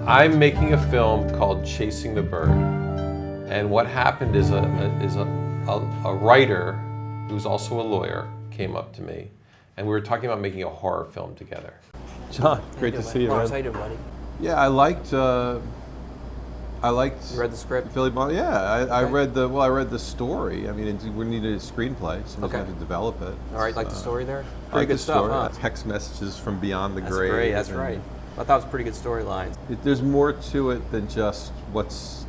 I'm making a film called Chasing the Bird. And what happened is a writer who's also a lawyer came up to me, and we were talking about making a horror film together. John, great to see you, Lars, man. how you doing, buddy? Yeah, I liked. You read the script? Philly Bond. Yeah, I Okay. read the story. I mean, we needed a screenplay. Someone's Okay. had to develop it. All right, like the story there? I like Pretty the good stuff, story. huh? Text messages from beyond the That's grave. great, that's and right. I thought it was a pretty good storyline. There's more to it than just what's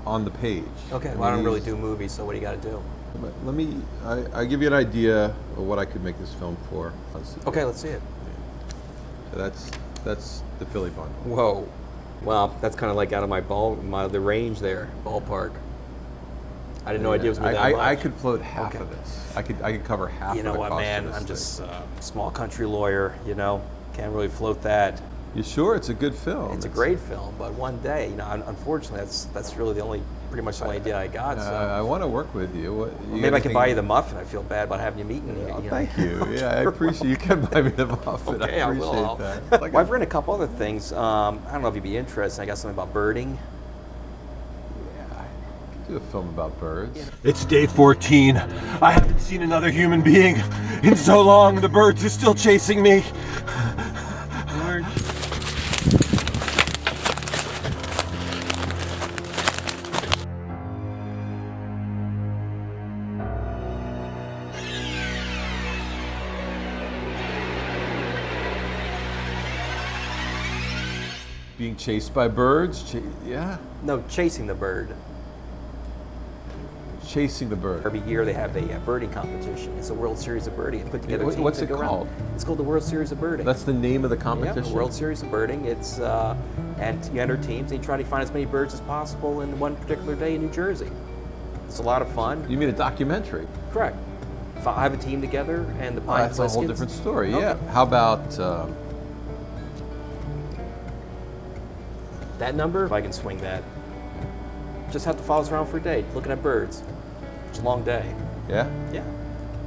on the page. Okay, I well, I don't mean, really do movies, so what do you got to do? But let me. I give you an idea of what I could make this film for. Okay, let's see it. So that's the Philly Bond. Whoa. Well, that's kind of like out of the range there, ballpark. I didn't know idea it was gonna be that much. I could float half Okay. of this. I could cover half. You know of the what, cost man? Of this I'm thing. just a small country lawyer, you know? Can't really float that. You sure it's a good film? It's a great film, but one day, you know, unfortunately, that's really pretty much the only idea I got. So I want to work with you. maybe I can buy you the muffin. I feel bad about having you meeting me. Oh, you know? thank you. Yeah, I appreciate you can buy me the muffin. Okay, I I appreciate will. that. Well, I've written a couple other things. I don't know if you'd be interested. I got something about birding. I could do a film about birds. It's day 14. I haven't seen another human being in so long. The birds are still chasing me. Being chased by birds. Yeah, No, chasing the bird. chasing the bird. Every year they have a birding competition. It's a World Series of Birding. Put together teams What's that it go around. called? It's called the World Series of Birding. That's the name of the yeah, competition. the World Series of Birding. It's and you enter teams and you try to find as many birds as possible in one particular day in New Jersey. It's a lot of fun. You mean a documentary? Correct. I have a team together, and the Pine That's a whole Pliskin's- different story. Okay. Yeah. How about? That number, if I can swing that, just have to follow us around for a day, looking at birds. It's a long day. Yeah. Yeah.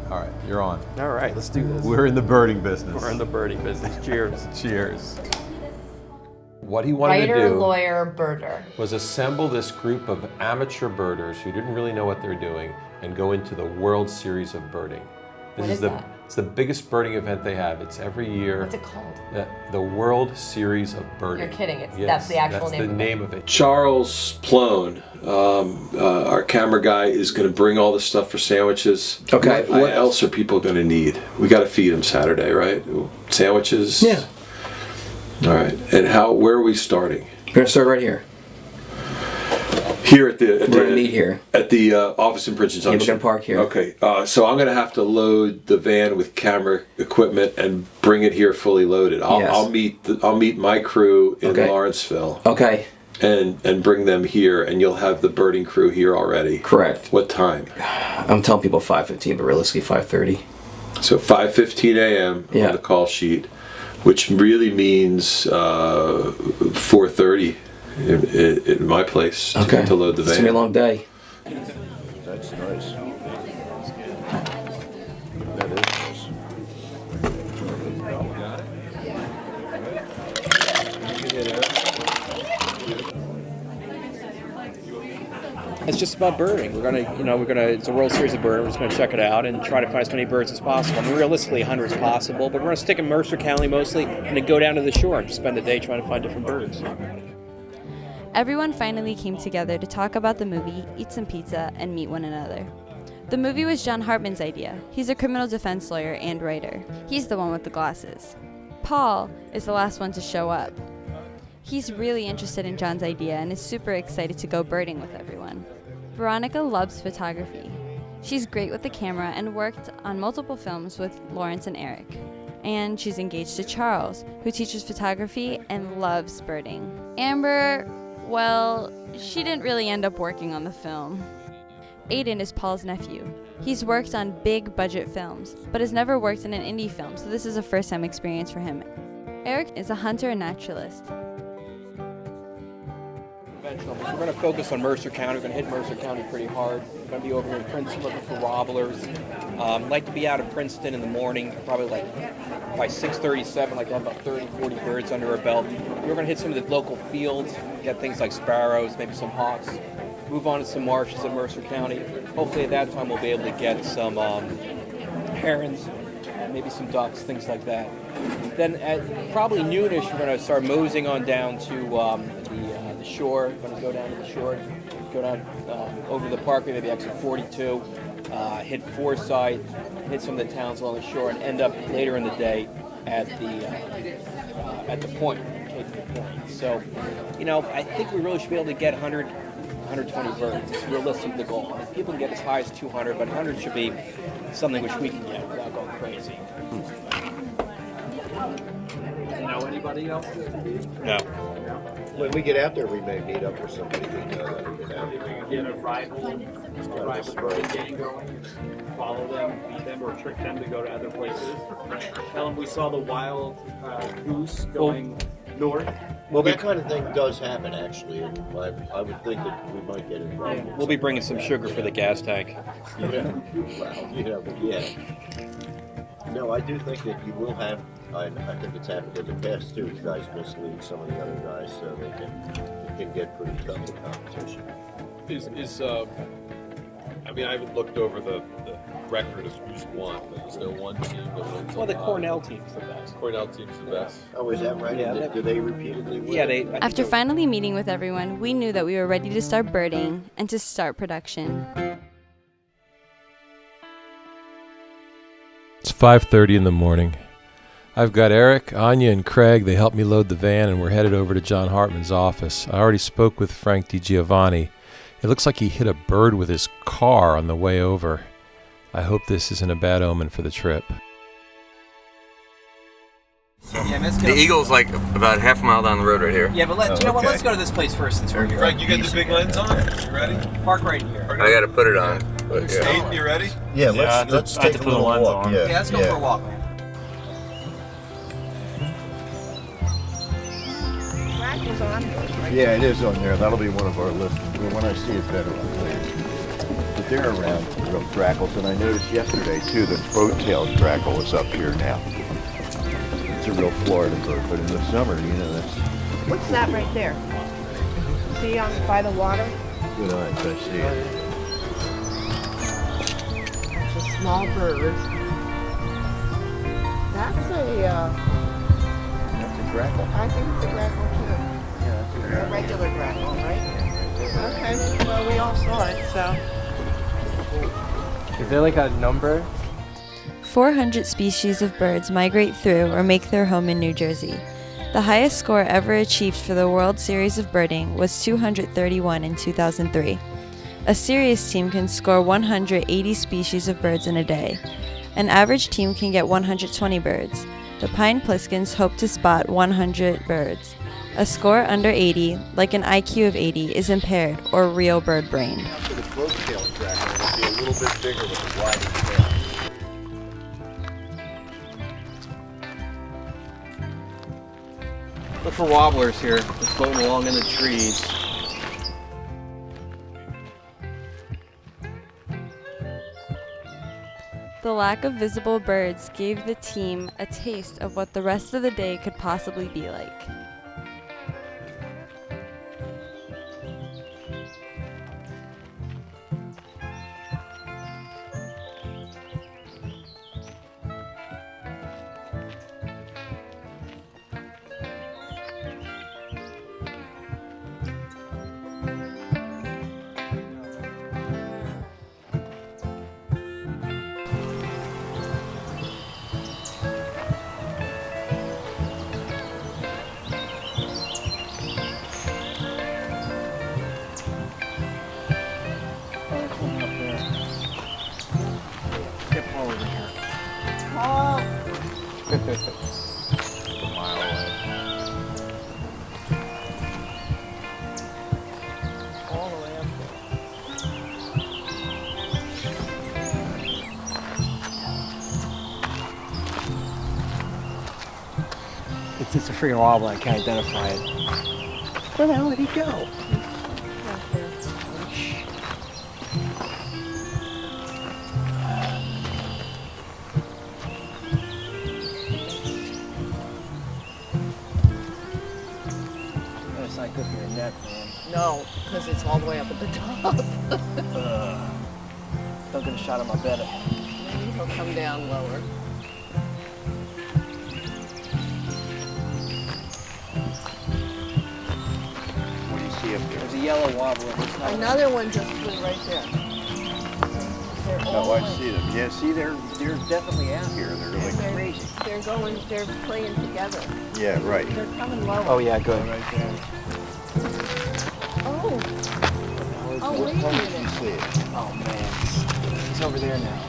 All right, you're on. All right, let's do this. We're in the birding business. We're in the birding business. Cheers. Cheers. What he wanted Writer, to do lawyer, birder. was assemble this group of amateur birders who didn't really know what they're doing and go into the World Series of Birding. What is that? It's the biggest birding event they have. It's every year. What's it called? The World Series of Birding. You're kidding. That's the actual name That's of the it. name of it. Charles Plone, our camera guy, is going to bring all the stuff for sandwiches. Okay. What else are people going to need? We got to feed them Saturday, right? Sandwiches. Yeah. All right. And where are we starting? We're gonna start right here. Here at the. We're gonna meet here. At the office in Princeton Yeah, we're Junction. gonna park here. Okay. So I'm going to have to load the van with camera equipment and bring it here fully loaded. Yes. I'll meet my crew in Okay. Lawrenceville. Okay. And bring them here, and you'll have the birding crew here already. Correct. What time? I'm telling people 5:15, but realistically 5:30. So 5:15 a.m. Yeah. on the call sheet, which really means 4:30 in my place Okay. to load the It's gonna be a van. long day. That's nice. It's just about birding. It's a World Series of Birding. We're just gonna check it out and try to find as many birds as possible. I mean, realistically, 100 is possible, but we're gonna stick in Mercer County mostly, and then go down to the shore and just spend the day trying to find different birds. Everyone finally came together to talk about the movie, eat some pizza, and meet one another. The movie was John Hartman's idea. He's a criminal defense lawyer and writer. He's the one with the glasses. Paul is the last one to show up. He's really interested in John's idea and is super excited to go birding with everyone. Veronica loves photography. She's great with the camera and worked on multiple films with Lawrence and Eric. And she's engaged to Charles, who teaches photography and loves birding. Amber, well, she didn't really end up working on the film. Aiden is Paul's nephew. He's worked on big budget films, but has never worked in an indie film, so this is a first time experience for him. Eric is a hunter and naturalist. So we're going to focus on Mercer County. We're going to hit Mercer County pretty hard. We're going to be over here in Princeton looking for warblers. Like to be out of Princeton in the morning, probably like by 6:37, like to have about 30, 40 birds under our belt. We're going to hit some of the local fields, get things like sparrows, maybe some hawks. Move on to some marshes in Mercer County. Hopefully at that time we'll be able to get some herons, maybe some ducks, things like that. Then at probably noonish, we're going to start moseying on down to the shore. We're going to go down to the shore, go down over the parkway, maybe exit 42, hit Forsyth, hit some of the towns along the shore, and end up later in the day at the point, Cape Point. So, I think we really should be able to get 120 birds. It's realistic the goal. If people can get as high as 200, but 100 should be something which we can get without going crazy. Know anybody else? No. When we get out there, we may meet up with somebody we know. Get a rival gang going, follow them, beat them, or trick them to go to other places. Tell them we saw the wild goose going north. Well, that kind of thing does happen, actually. I would think that we might get involved. We'll be bringing some sugar for the gas tank. Yeah. No, I do think that you will have. I think it's happened in the past too. Guys mislead some of the other guys, so it can get pretty tough in competition. I haven't looked over the record of who's won, but is there one team that wins? Well, the Cornell team's the best. Cornell team's the best. Oh, is that right? Yeah, Do they repeatedly win? Yeah, After finally meeting with everyone, we knew that we were ready to start birding and to start production. It's 5:30 in the morning. I've got Eric, Anya, and Craig. They helped me load the van, and we're headed over to John Hartman's office. I already spoke with Frank DiGiovanni. It looks like he hit a bird with his car on the way over. I hope this isn't a bad omen for the trip. The Eagle's like about half a mile down the road right here. Yeah, but let's go to this place first since we're here. Frank, you got the big lens on? You ready? Park right here. I gotta put it on. But, yeah. State, you ready? Yeah, let's take a little walk. Yeah, let's go for a walk, man. Yeah, it is on there. That'll be one of our lists. When I see it better, I'll tell you. But they're around, real grackles, and I noticed yesterday too that boat-tailed grackle was up here now. It's a real Florida bird, but in the summer, that's... What's that right there? See by the water? Good eyes, I see it. It's a small bird. That's a Grackle. I think it's a grackle too. Yeah, A regular grackle, right? Okay, well we all saw it, so. Is there like a number? 400 species of birds migrate through or make their home in New Jersey. The highest score ever achieved for the World Series of Birding was 231 in 2003. A serious team can score 180 species of birds in a day. An average team can get 120 birds. The Pine Pliskins hope to spot 100 birds. A score under 80, like an IQ of 80, is impaired or real bird-brained. For the boat-tailed grackle, it'll be a little bit bigger with a wider tail. Look for wobblers here, just floating along in the trees. The lack of visible birds gave the team a taste of what the rest of the day could possibly be like. A mile away. All the way up there. It's a freaking wobble, I can't identify it. Where the hell did he go? No, because it's all the way up at the top. Don't get a shot of my bed. Maybe he'll come down lower. What do you see up there? There's a yellow wobbler. Another one just flew right there. They're all Oh, I like- see them. Yeah, see, they're definitely out here. They're like crazy. They're playing together. Yeah, right. They're coming lower. Oh yeah, good. Right there. Oh, wait a How did you minute. see it? Oh man, he's over there now.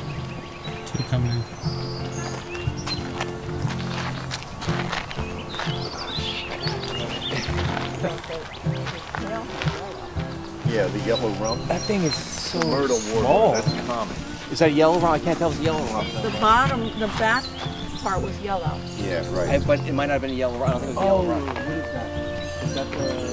Yeah, the yellow rump. That thing is so Myrtle small. warbler. That's common. Is that a yellow rump? I can't tell if it's a yellow rump. The bottom, the back part was yellow. Yeah, right. But it might not have been a yellow rump. I don't think it was a yellow rump. what is that? Is that the?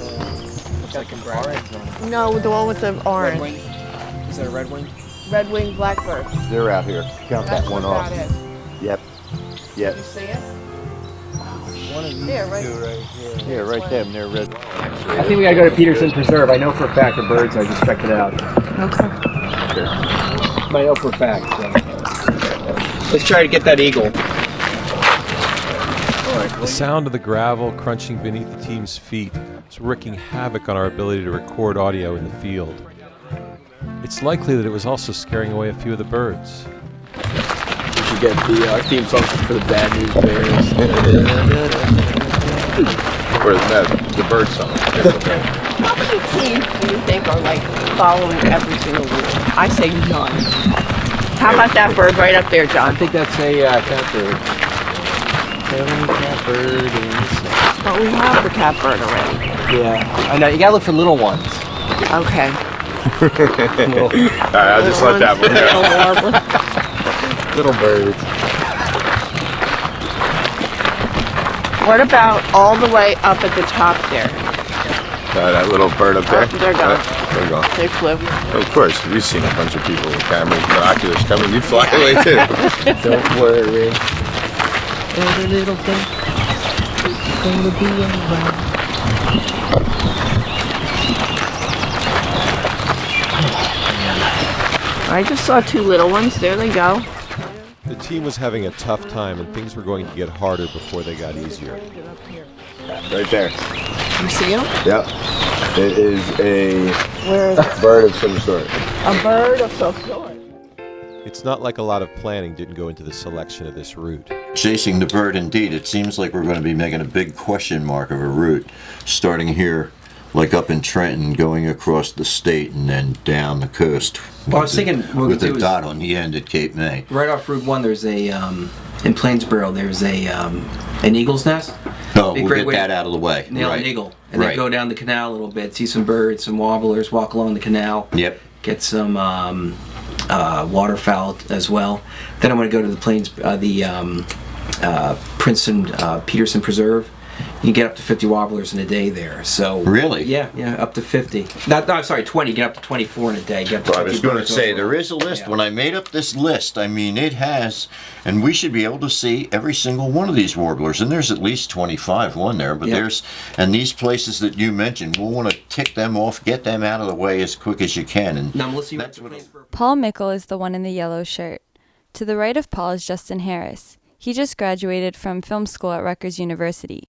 Looks like a orange. No, the one with the Red orange. wing. Is that a red wing? Red-winged blackbird. They're out here. Count That's that one what off. that is. Yep. Yep. You see it? One of these There, right. two right here. Yeah, right there. They're red. I think we gotta go to Peterson Preserve. I know for a fact the birds. I just checked it out. Okay. I know for a fact. So. Let's try to get that eagle. The sound of the gravel crunching beneath the team's feet is wreaking havoc on our ability to record audio in the field. It's likely that it was also scaring away a few of the birds. We should get our theme song for the Bad News Bears. Or the bird song. How many teams do you think are like following every single rule? I say none. How about that bird right up there, John? I think that's a catbird. Catbird. But we have the catbird already. Yeah, I know. You gotta look for little ones. Okay. Alright, I'll just let that one go. Little birds. What about all the way up at the top there? That little bird up there? Oh, they're gone. They're gone. They flew. Of course, we've seen a bunch of people with cameras, binoculars coming. You'd fly away too. Don't worry. Every little thing is gonna be alright. I just saw two little ones. There they go. The team was having a tough time and things were going to get harder before they got easier. Right there. You see them? Yep. It is a Where is it? bird of some sort. A bird of some sort. It's not like a lot of planning didn't go into the selection of this route. Chasing the bird, indeed. It seems like we're going to be making a big question mark of a route, starting here, like up in Trenton, going across the state and then down the coast. Well, I was thinking what with we a do is dot on the end at Cape May. right off Route 1. There's a in Plainsboro. There's a an eagle's nest. Oh, Be a we'll great get way that to out of the way. Nail Right. an eagle, and then Right. go down the canal a little bit, see some birds, some warblers, walk along the canal. Yep. Get some waterfowl as well. Then I'm going to go to the Princeton Peterson Preserve. You can get up to 50 warblers in a day there. So Really? yeah, up to 50. No, I'm sorry, 20. You get up to 24 in a day. Get up to Well, I was 50 going to birds say, overall. there is a list. Yeah. When I made up this list, I mean, it has, and we should be able to see every single one of these warblers. And there's at least 25 on there, but Yeah. and these places that you mentioned, we'll want to tick them off, get them out of the way as quick as you can. And Now, Melissa, you that's what Paul Mickle is the one in the yellow shirt. To the right of Paul is Justin Harris. He just graduated from film school at Rutgers University.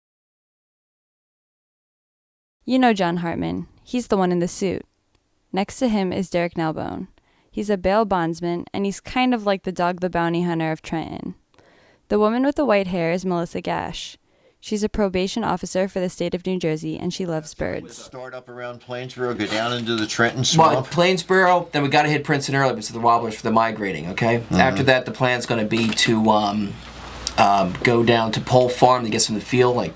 You know John Hartman. He's the one in the suit. Next to him is Derek Nalbone. He's a bail bondsman, and he's kind of like the Dog the Bounty Hunter of Trenton. The woman with the white hair is Melissa Gash. She's a probation officer for the state of New Jersey, and she loves birds. Start up around Plainsboro, go down into the Trenton Well, Swamp. Plainsboro, then we got to hit Princeton early because of the warblers for the migrating, okay? Mm-hmm. After that, the plan's going to be to go down to Pole Farm to get some of the field, like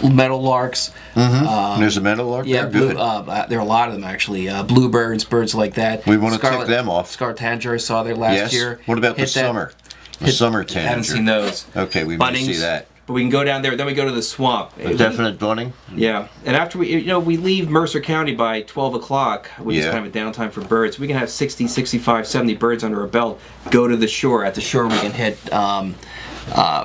meadowlarks. There's a meadowlark Yeah, there? Good. there are a lot of them, actually. Bluebirds, birds like that. We want to tick them off. Scarlet tanager I saw there last Yes. year. What about the Hit that. summer? The summer I tanager. haven't seen those. Okay, we may Bunnings. see that. But we can go down there. Then we go to the swamp. A definite bunning? Yeah, and after we leave Mercer County by 12 o'clock, which is Yeah. kind of a downtime for birds. We can have 60, 65, 70 birds under our belt. Go to the shore. At the shore, we can hit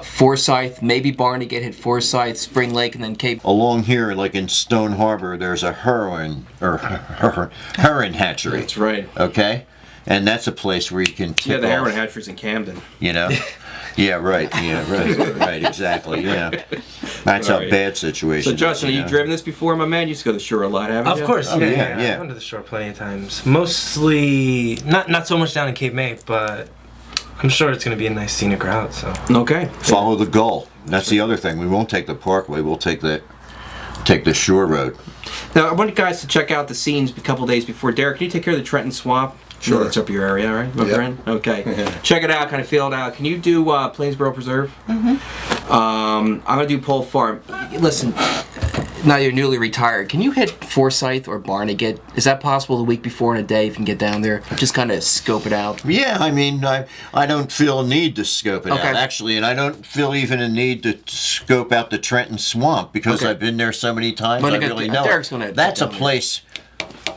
Forsyth, maybe Barnegat hit Forsyth, Spring Lake, and then Cape. Along here, like in Stone Harbor, there's a heron hatchery. That's right. Okay, and that's a place where you can tip the off, heron hatchery's in Camden. You know. Yeah, right. Yeah, right. Right. Exactly. Yeah. That's a bad situation. So, Justin, have you driven this before, my man? You used to go to the shore a lot, haven't you? Of course. Oh, yeah. yeah. I've gone to the shore plenty of times. Mostly, not so much down in Cape May, but I'm sure it's going to be a nice scenic route. So. Okay. Follow the gull. That's the other thing. We won't take the parkway. We'll take the shore road. Now, I want you guys to check out the scenes a couple days before. Derek, can you take care of the Trenton Swamp? Sure. That's up your area, right? Yeah. Okay. Check it out, kind of feel it out. Can you do Plainsboro Preserve? Mm-hmm. I'm going to do Pole Farm. Listen, now you're newly retired. Can you hit Forsyth or Barnegat? Is that possible the week before in a day if you can get down there? Just kind of scope it out. Yeah, I mean, I don't feel a need to scope it out, actually, and I don't feel even a need to scope out the Trenton Swamp because I've been there so many times. I really know it. That's a place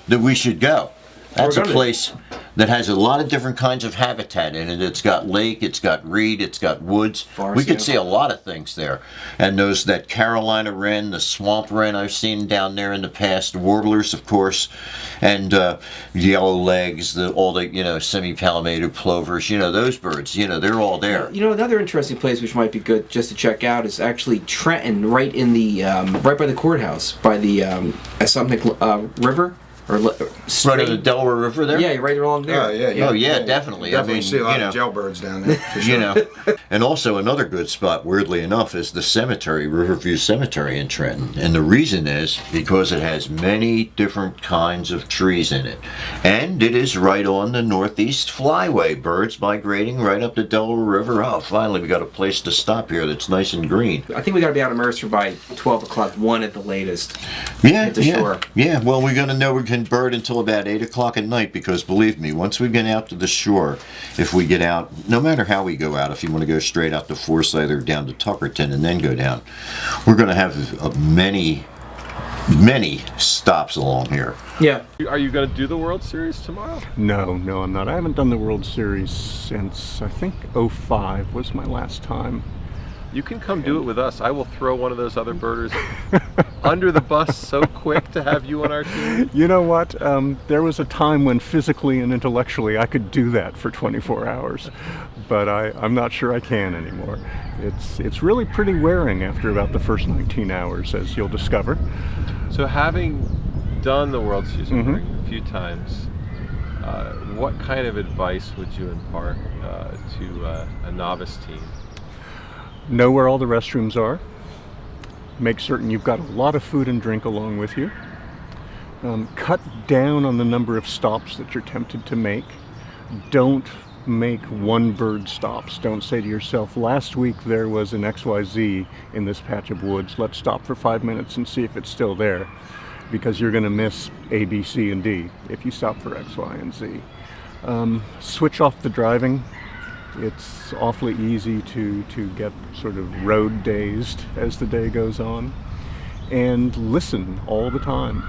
that we should go. That's a place that has a lot of different kinds of habitat in it. It's got lake, it's got reed, it's got woods. We could see a lot of things there. And that Carolina wren, the swamp wren I've seen down there in the past, warblers, of course, and yellow legs, all the semi-palmated plovers, those birds, they're all there. Another interesting place which might be good just to check out is actually Trenton, right in the right by the courthouse, by the river. Right on the Delaware River there? Yeah, you're right along there. Oh, yeah. Oh, yeah, definitely. Definitely see a lot of jailbirds down there. For sure. And also another good spot, weirdly enough, is the cemetery, Riverview Cemetery in Trenton. And the reason is because it has many different kinds of trees in it. And it is right on the Northeast Flyway. Birds migrating right up the Delaware River. Oh, finally we got a place to stop here that's nice and green. I think we got to be out of Mercer by 12 o'clock, 1 at the latest. Yeah, at the shore. Yeah, well, we're going to know we can bird until about 8 o'clock at night because believe me, once we get out to the shore, if we get out, no matter how we go out, if you want to go straight out to Forsyth or down to Tuckerton and then go down, we're going to have many stops along here. Yeah. Are you going to do the World Series tomorrow? No, I'm not. I haven't done the World Series since, I think, 2005 was my last time. You can come do it with us. I will throw one of those other birders under the bus so quick to have you on our team. You know what? There was a time when physically and intellectually I could do that for 24 hours, but I'm not sure I can anymore. It's really pretty wearing after about the first 19 hours, as you'll discover. So having done the World Series a few times, what kind of advice would you impart to a novice team? Know where all the restrooms are. Make certain you've got a lot of food and drink along with you. Cut down on the number of stops that you're tempted to make. Don't make one bird stops. Don't say to yourself, last week there was an XYZ in this patch of woods. Let's stop for 5 minutes and see if it's still there. Because you're going to miss A, B, C, and D if you stop for X, Y, and Z. Switch off the driving. It's awfully easy to get sort of road dazed as the day goes on. And listen all the time.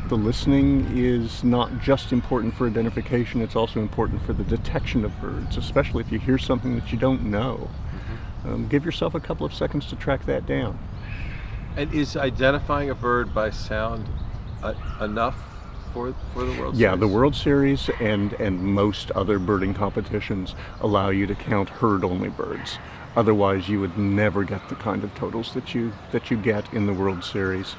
The listening is not just important for identification, it's also important for the detection of birds, especially if you hear something that you don't know. Give yourself a couple of seconds to track that down. And is identifying a bird by sound enough for the World Series? Yeah, the World Series and most other birding competitions allow you to count herd-only birds. Otherwise, you would never get the kind of totals that you get in the World Series.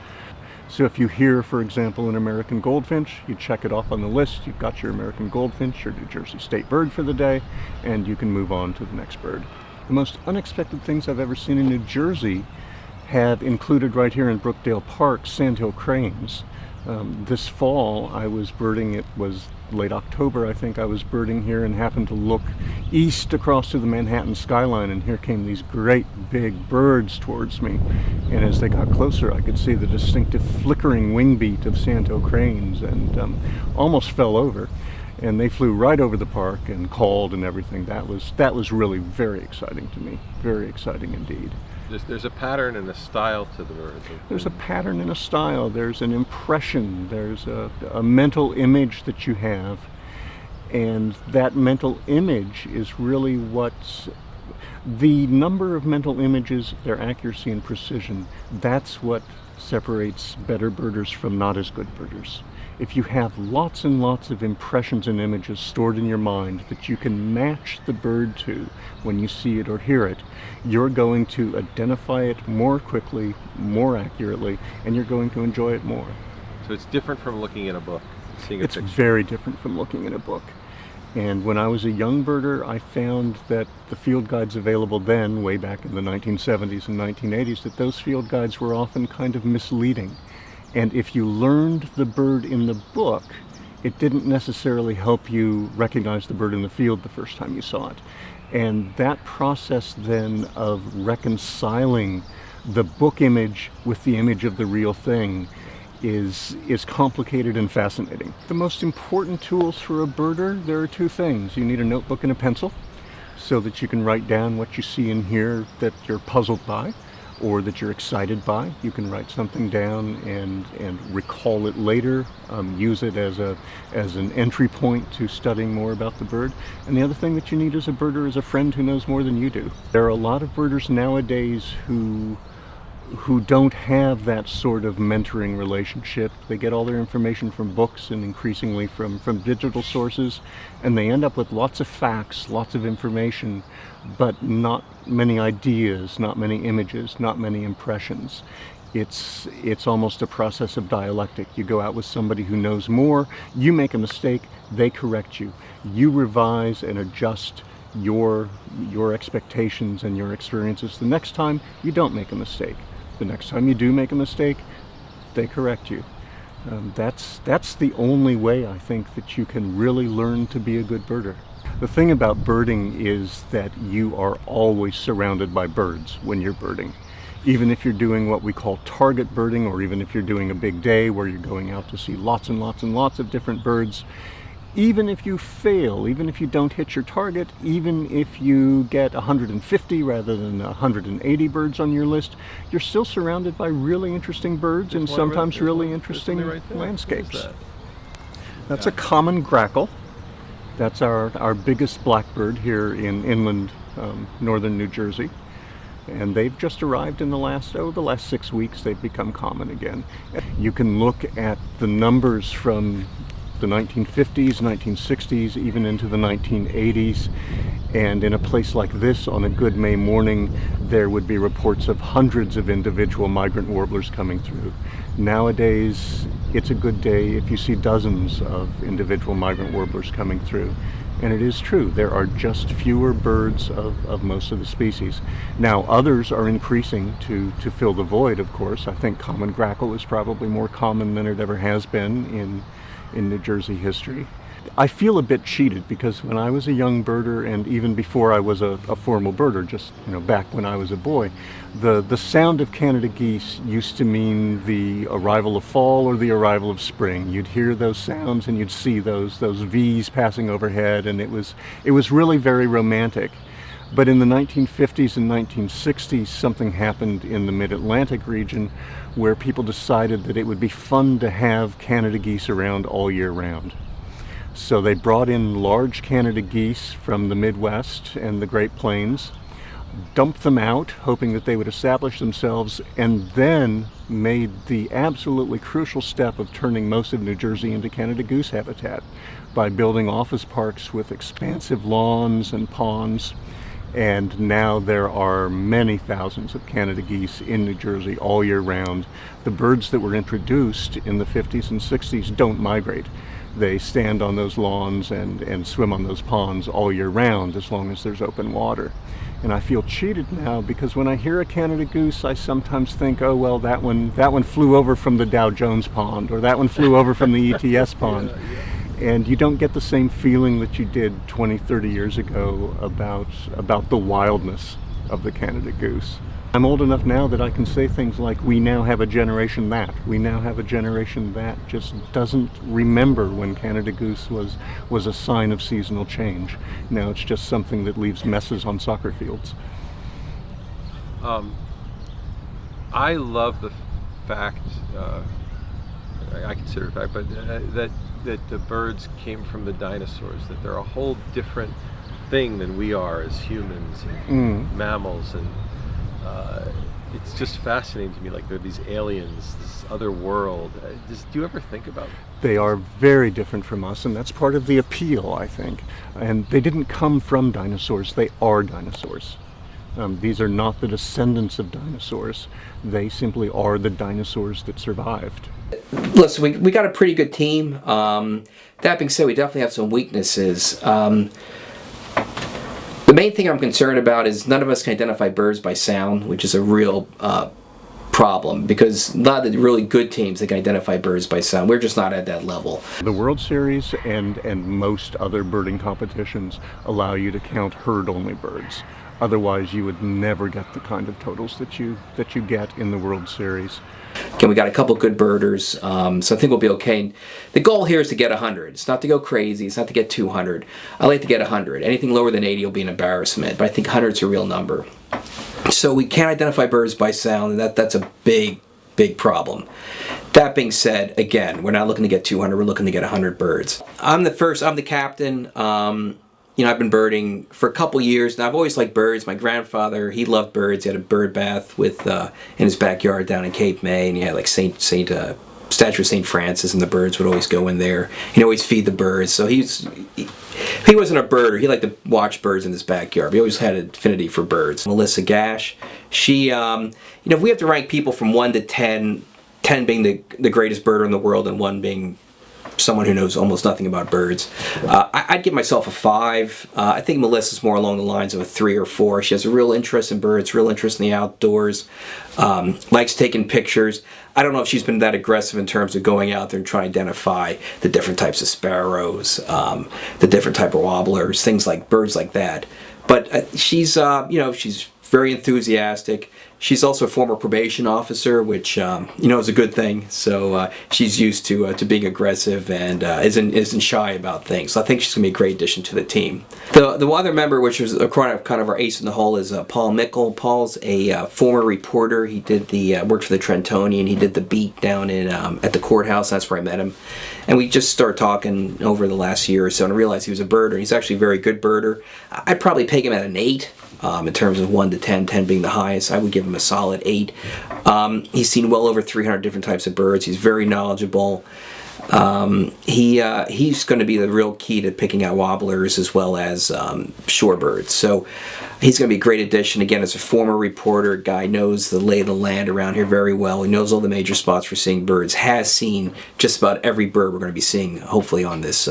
So if you hear, for example, an American goldfinch, you check it off on the list. You've got your American goldfinch, your New Jersey state bird for the day, and you can move on to the next bird. The most unexpected things I've ever seen in New Jersey have included right here in Brookdale Park sandhill cranes. This fall I was birding, it was late October I think, I was birding here and happened to look east across to the Manhattan skyline, and here came these great big birds towards me, and as they got closer I could see the distinctive flickering wing beat of sandhill cranes, and almost fell over, and they flew right over the park and called and everything. That was really very exciting to me, very exciting indeed. There's a pattern and a style to the birds. There's a pattern and a style. There's an impression. There's a mental image that you have. And that mental image is really what's... The number of mental images, their accuracy and precision, that's what separates better birders from not as good birders. If you have lots and lots of impressions and images stored in your mind that you can match the bird to when you see it or hear it, you're going to identify it more quickly, more accurately, and you're going to enjoy it more. So it's different from looking at a book, seeing a It's picture. very different from looking at a book. And when I was a young birder, I found that the field guides available then, way back in the 1970s and 1980s, that those field guides were often kind of misleading. And if you learned the bird in the book, it didn't necessarily help you recognize the bird in the field the first time you saw it. And that process then of reconciling the book image with the image of the real thing is complicated and fascinating. The most important tools for a birder, there are two things. You need a notebook and a pencil so that you can write down what you see and hear that you're puzzled by or that you're excited by. You can write something down and recall it later, use it as an entry point to studying more about the bird. And the other thing that you need as a birder is a friend who knows more than you do. There are a lot of birders nowadays who don't have that sort of mentoring relationship. They get all their information from books and increasingly from digital sources, and they end up with lots of facts, lots of information, but not many ideas, not many images, not many impressions. It's almost a process of dialectic. You go out with somebody who knows more, you make a mistake, they correct you. You revise and adjust your expectations and your experiences. The next time, you don't make a mistake. The next time you do make a mistake, they correct you. That's the only way I think that you can really learn to be a good birder. The thing about birding is that you are always surrounded by birds when you're birding. Even if you're doing what we call target birding, or even if you're doing a big day where you're going out to see lots and lots and lots of different birds, even if you fail, even if you don't hit your target, even if you get 150 rather than 180 birds on your list, you're still surrounded by really interesting birds and sometimes really interesting landscapes. That's a common grackle. That's our biggest blackbird here in inland northern New Jersey. And they've just arrived in the last 6 weeks. They've become common again. You can look at the numbers from the 1950s, 1960s, even into the 1980s. And in a place like this, on a good May morning, there would be reports of hundreds of individual migrant warblers coming through. Nowadays, it's a good day if you see dozens of individual migrant warblers coming through. And it is true, there are just fewer birds of most of the species. Now, others are increasing to fill the void, of course. I think common grackle is probably more common than it ever has been in New Jersey history. I feel a bit cheated because when I was a young birder, and even before I was a formal birder, just back when I was a boy, the sound of Canada geese used to mean the arrival of fall or the arrival of spring. You'd hear those sounds and you'd see those V's passing overhead, and it was really very romantic. But in the 1950s and 1960s, something happened in the mid-Atlantic region where people decided that it would be fun to have Canada geese around all year round. So they brought in large Canada geese from the Midwest and the Great Plains, dumped them out, hoping that they would establish themselves, and then made the absolutely crucial step of turning most of New Jersey into Canada goose habitat by building office parks with expansive lawns and ponds. And now there are many thousands of Canada geese in New Jersey all year round. The birds that were introduced in the 50s and 60s don't migrate. They stand on those lawns and swim on those ponds all year round as long as there's open water. And I feel cheated now because when I hear a Canada goose, I sometimes think, oh well, that one flew over from the Dow Jones pond, or that one flew over from the ETS pond. And you don't get the same feeling that you did 20, 30 years ago about the wildness of the Canada goose. I'm old enough now that I can say things like, we now have a generation that. We now have a generation that just doesn't remember when Canada goose was a sign of seasonal change. Now it's just something that leaves messes on soccer fields. I love the fact, I consider it a fact, but that the birds came from the dinosaurs, that they're a whole different thing than we are as humans and mammals, and it's just fascinating to me, like they're these aliens, this other world. Do you ever think about it? They are very different from us, and that's part of the appeal, I think. And they didn't come from dinosaurs, they are dinosaurs. These are not the descendants of dinosaurs. They simply are the dinosaurs that survived. Listen, we got a pretty good team. That being said, we definitely have some weaknesses. The main thing I'm concerned about is none of us can identify birds by sound, which is a real problem, because a lot of the really good teams, they can identify birds by sound. We're just not at that level. The World Series and most other birding competitions allow you to count herd-only birds. Otherwise, you would never get the kind of totals that you get in the World Series. Again, we got a couple good birders, so I think we'll be okay. The goal here is to get 100. It's not to go crazy. It's not to get 200. I like to get 100. Anything lower than 80 will be an embarrassment, but I think 100 is a real number. So we can't identify birds by sound, and that's a big problem. That being said, again, we're not looking to get 200. We're looking to get 100 birds. I'm the captain. You know, I've been birding for a couple years now. I've always liked birds. My grandfather, he loved birds. He had a bird bath with in his backyard down in Cape May, and he had like statue of St. Francis, and the birds would always go in there. He'd always feed the birds. So he wasn't a birder. He liked to watch birds in his backyard. He always had an affinity for birds. Melissa Gash, she, you know, if we have to rank people from 1 to 10, 10 being the greatest birder in the world and 1 being someone who knows almost nothing about birds, I'd give myself a 5. I think Melissa's more along the lines of a 3 or 4. She has a real interest in birds, real interest in the outdoors, likes taking pictures. I don't know if she's been that aggressive in terms of going out there and trying to identify the different types of sparrows, the different type of warblers, things like birds like that. But she's, you know, she's very enthusiastic. She's also a former probation officer, which you know, is a good thing. So she's used to being aggressive and isn't shy about things. So I think she's gonna be a great addition to the team. The other member, which was kind of our ace in the hole, is Paul Mickle. Paul's a former reporter. He did worked for the Trentonian. He did the beat down in at the courthouse. That's where I met him, and we just started talking over the last year or so, and I realized he was a birder. He's actually a very good birder. I'd probably peg him at an 8. In terms of 1 to 10, 10 being the highest, I would give him a solid 8. He's seen well over 300 different types of birds. He's very knowledgeable. He's going to be the real key to picking out warblers as well as shorebirds. So he's going to be a great addition. Again, as a former reporter, guy knows the lay of the land around here very well. He knows all the major spots for seeing birds. Has seen just about every bird we're going to be seeing, hopefully on this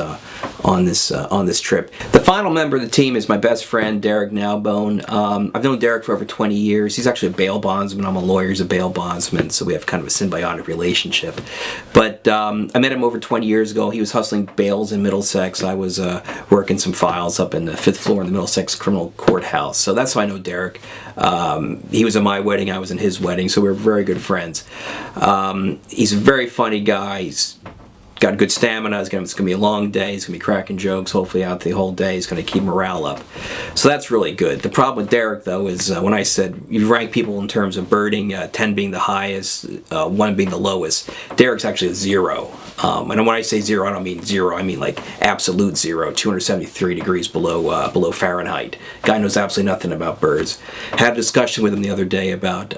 trip. The final member of the team is my best friend, Derek Nowbone. I've known Derek for over 20 years. He's actually a bail bondsman. I'm a lawyer. He's a bail bondsman, so we have kind of a symbiotic relationship. But I met him over 20 years ago. He was hustling bails in Middlesex. I was working some files up in the 5th floor in the Middlesex Criminal Courthouse. So that's how I know Derek. He was at my wedding. I was in his wedding, so we were very good friends. He's a very funny guy. He's got good stamina. It's going to be a long day. He's going to be cracking jokes hopefully out the whole day. He's going to keep morale up. So that's really good. The problem with Derek, though, is when I said you rank people in terms of birding, 10 being the highest, 1 being the lowest, Derek's actually a 0. And when I say 0, I don't mean 0. I mean like absolute 0, 273 degrees below Fahrenheit. Guy knows absolutely nothing about birds. Had a discussion with him the other day about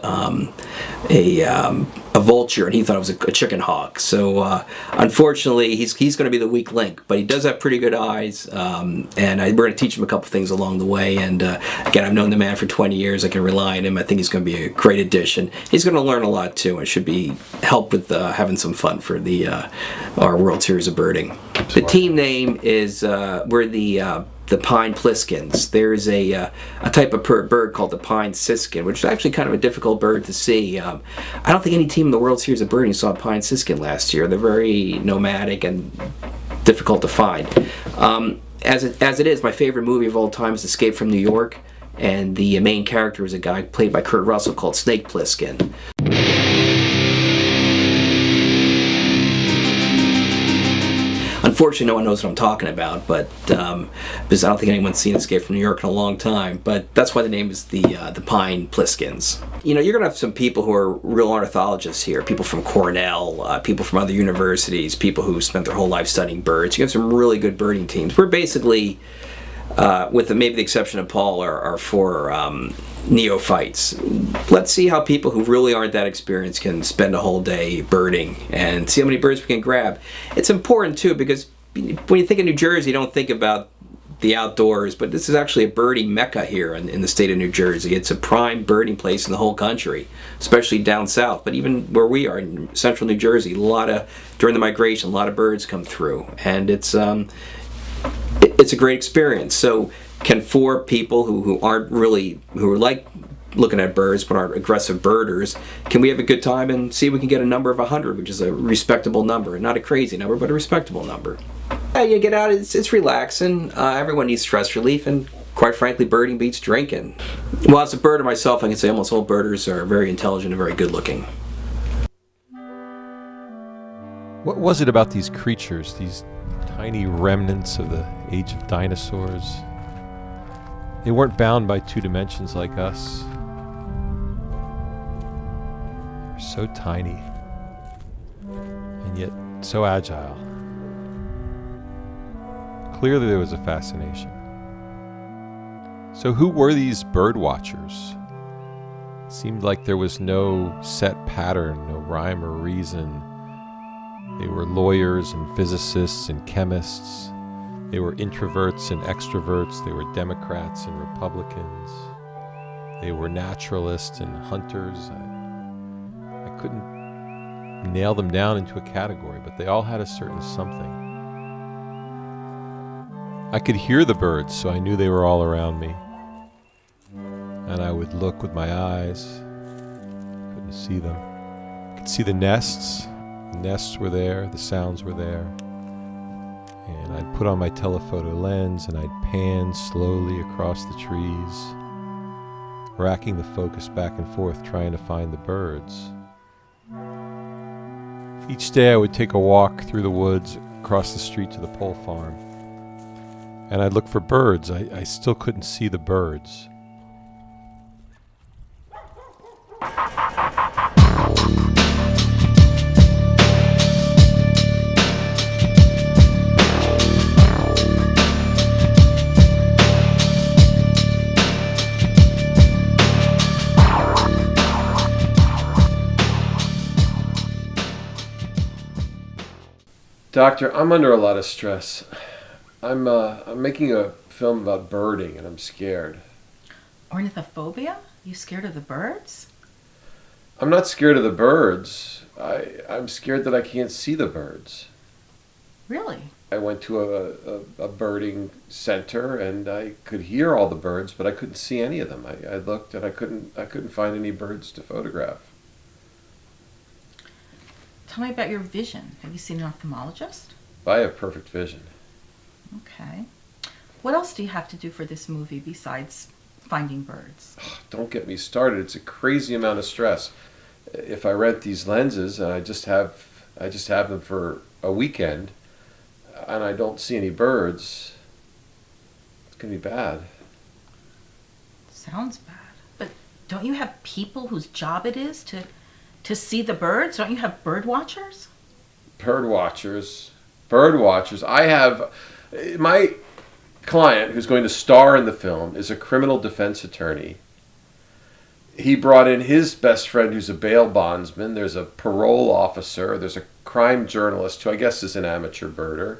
a vulture, and he thought it was a chicken hawk. So unfortunately, he's going to be the weak link, but he does have pretty good eyes, and we're going to teach him a couple things along the way. And again, I've known the man for 20 years. I can rely on him. I think he's going to be a great addition. He's going to learn a lot too, and should be help with having some fun for our World Series of birding. The team name is we're the pine pliskins. There's a type of bird called the pine siskin, which is actually kind of a difficult bird to see. I don't think any team in the World Series of birding saw a pine siskin last year. They're very nomadic and difficult to find. As it is, my favorite movie of all time is Escape from New York, and the main character is a guy played by Kurt Russell called Snake Plissken. Unfortunately, no one knows what I'm talking about, but because I don't think anyone's seen Escape from New York in a long time. But that's why the name is the Pine Pliskins. You know, you're going to have some people who are real ornithologists here, people from Cornell, people from other universities, people who spent their whole life studying birds. You have some really good birding teams. We're basically, with maybe the exception of Paul, are for neophytes. Let's see how people who really aren't that experienced can spend a whole day birding and see how many birds we can grab. It's important too, because when you think of New Jersey, you don't think about the outdoors, but this is actually a birding mecca here in the state of New Jersey. It's a prime birding place in the whole country, especially down south. But even where we are in central New Jersey, during the migration, a lot of birds come through, and it's a great experience. So can 4 people who are like looking at birds but aren't aggressive birders, can we have a good time and see if we can get a number of 100, which is a respectable number, not a crazy number, but a respectable number. Yeah, you get out, it's relaxing. Everyone needs stress relief, and quite frankly, birding beats drinking. Well, as a birder myself, I can say almost all birders are very intelligent and very good looking. What was it about these creatures, these tiny remnants of the age of dinosaurs? They weren't bound by 2 dimensions like us. They were so tiny, and yet so agile. Clearly there was a fascination. So who were these bird watchers? It seemed like there was no set pattern, no rhyme or reason. They were lawyers and physicists and chemists. They were introverts and extroverts. They were Democrats and Republicans. They were naturalists and hunters. I couldn't nail them down into a category, but they all had a certain something. I could hear the birds, so I knew they were all around me. And I would look with my eyes. Couldn't see them. I could see the nests. The nests were there. The sounds were there. And I'd put on my telephoto lens and I'd pan slowly across the trees, racking the focus back and forth, trying to find the birds. Each day I would take a walk through the woods across the street to the pole farm, and I'd look for birds. I still couldn't see the birds. Doctor, I'm under a lot of stress. I'm making a film about birding, and I'm scared. Ornithophobia? You scared of the birds? I'm not scared of the birds. I'm scared that I can't see the birds. Really? I went to a birding center, and I could hear all the birds, but I couldn't see any of them. I looked, and I couldn't find any birds to photograph. Tell me about your vision. Have you seen an ophthalmologist? I have perfect vision. Okay. What else do you have to do for this movie besides finding birds? Don't get me started. It's a crazy amount of stress. If I rent these lenses and I just have them for a weekend, and I don't see any birds, it's gonna be bad. Sounds bad. But don't you have people whose job it is to see the birds? Don't you have bird watchers? Bird watchers. I have my client who's going to star in the film is a criminal defense attorney. He brought in his best friend who's a bail bondsman. There's a parole officer. There's a crime journalist who I guess is an amateur birder.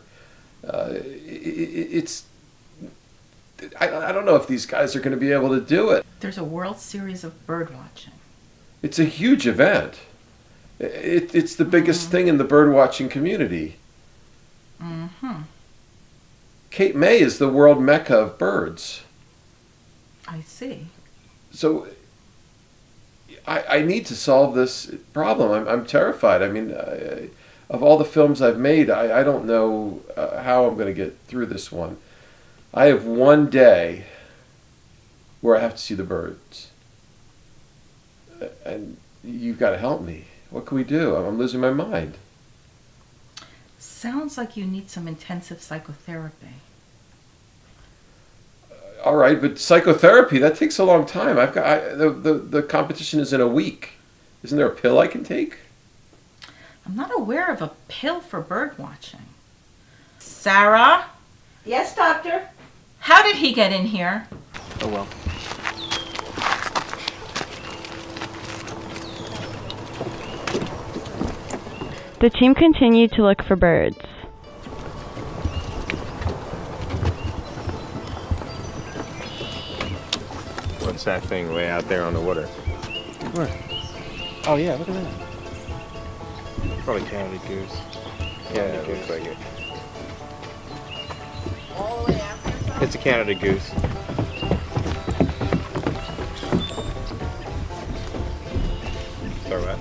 I don't know if these guys are going to be able to do it. There's a World Series of bird watching. It's a huge event. It's the biggest thing in the bird watching community. Mm-hmm. Cape May is the world mecca of birds. I see. So I need to solve this problem. I'm terrified. I mean, of all the films I've made, I don't know how I'm going to get through this one. I have one day where I have to see the birds. And you've got to help me. What can we do? I'm losing my mind. Sounds like you need some intensive psychotherapy. All right, but psychotherapy, that takes a long time. The competition is in a week. Isn't there a pill I can take? I'm not aware of a pill for bird watching. Sarah? Yes, doctor? How did he get in here? Oh well. The team continued to look for birds. What's that thing way out there on the water? Where? Oh yeah, look at that. Probably Canada goose. Yeah, it looks like it. It's a Canada goose. Sorry, what?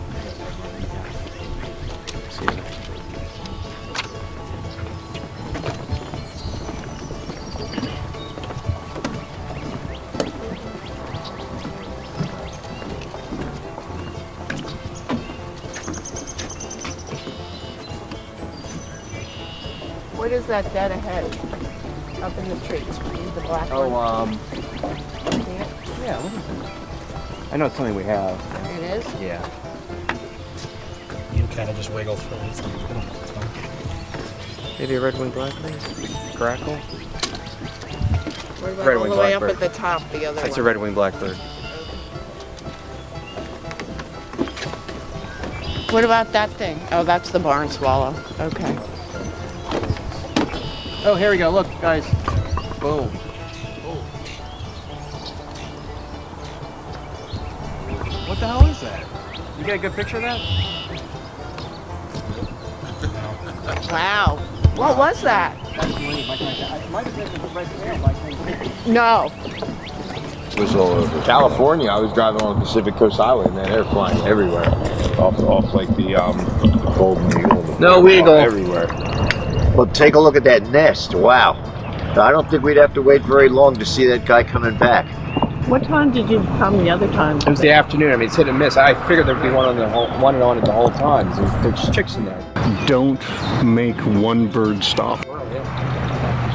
What is that dead ahead? Up in the tree. The black one. Yeah, what is it? I know it's something we have. It is? Yeah. You kind of just wiggle through it. Maybe a red-winged blackbird? Grackle? What about all Red-winged the way up blackbird. at the top, the other That's one? a red-winged blackbird. What about that thing? Oh, that's the barn swallow. Okay. Oh, here we go. Look, guys. Boom. What the hell is that? You get a good picture of that? Wow. What was that? No. It was all over. California, I was driving on the Pacific Coast Highway, man, they're flying everywhere. Off like the Golden Eagle. No eagle. Everywhere. Well, take a look at that nest. Wow. I don't think we'd have to wait very long to see that guy coming back. What time did you come the other time? It was the afternoon. I mean, it's hit and miss. I figured there'd be one on it the whole time. There's chicks in there. Don't make one bird stop. You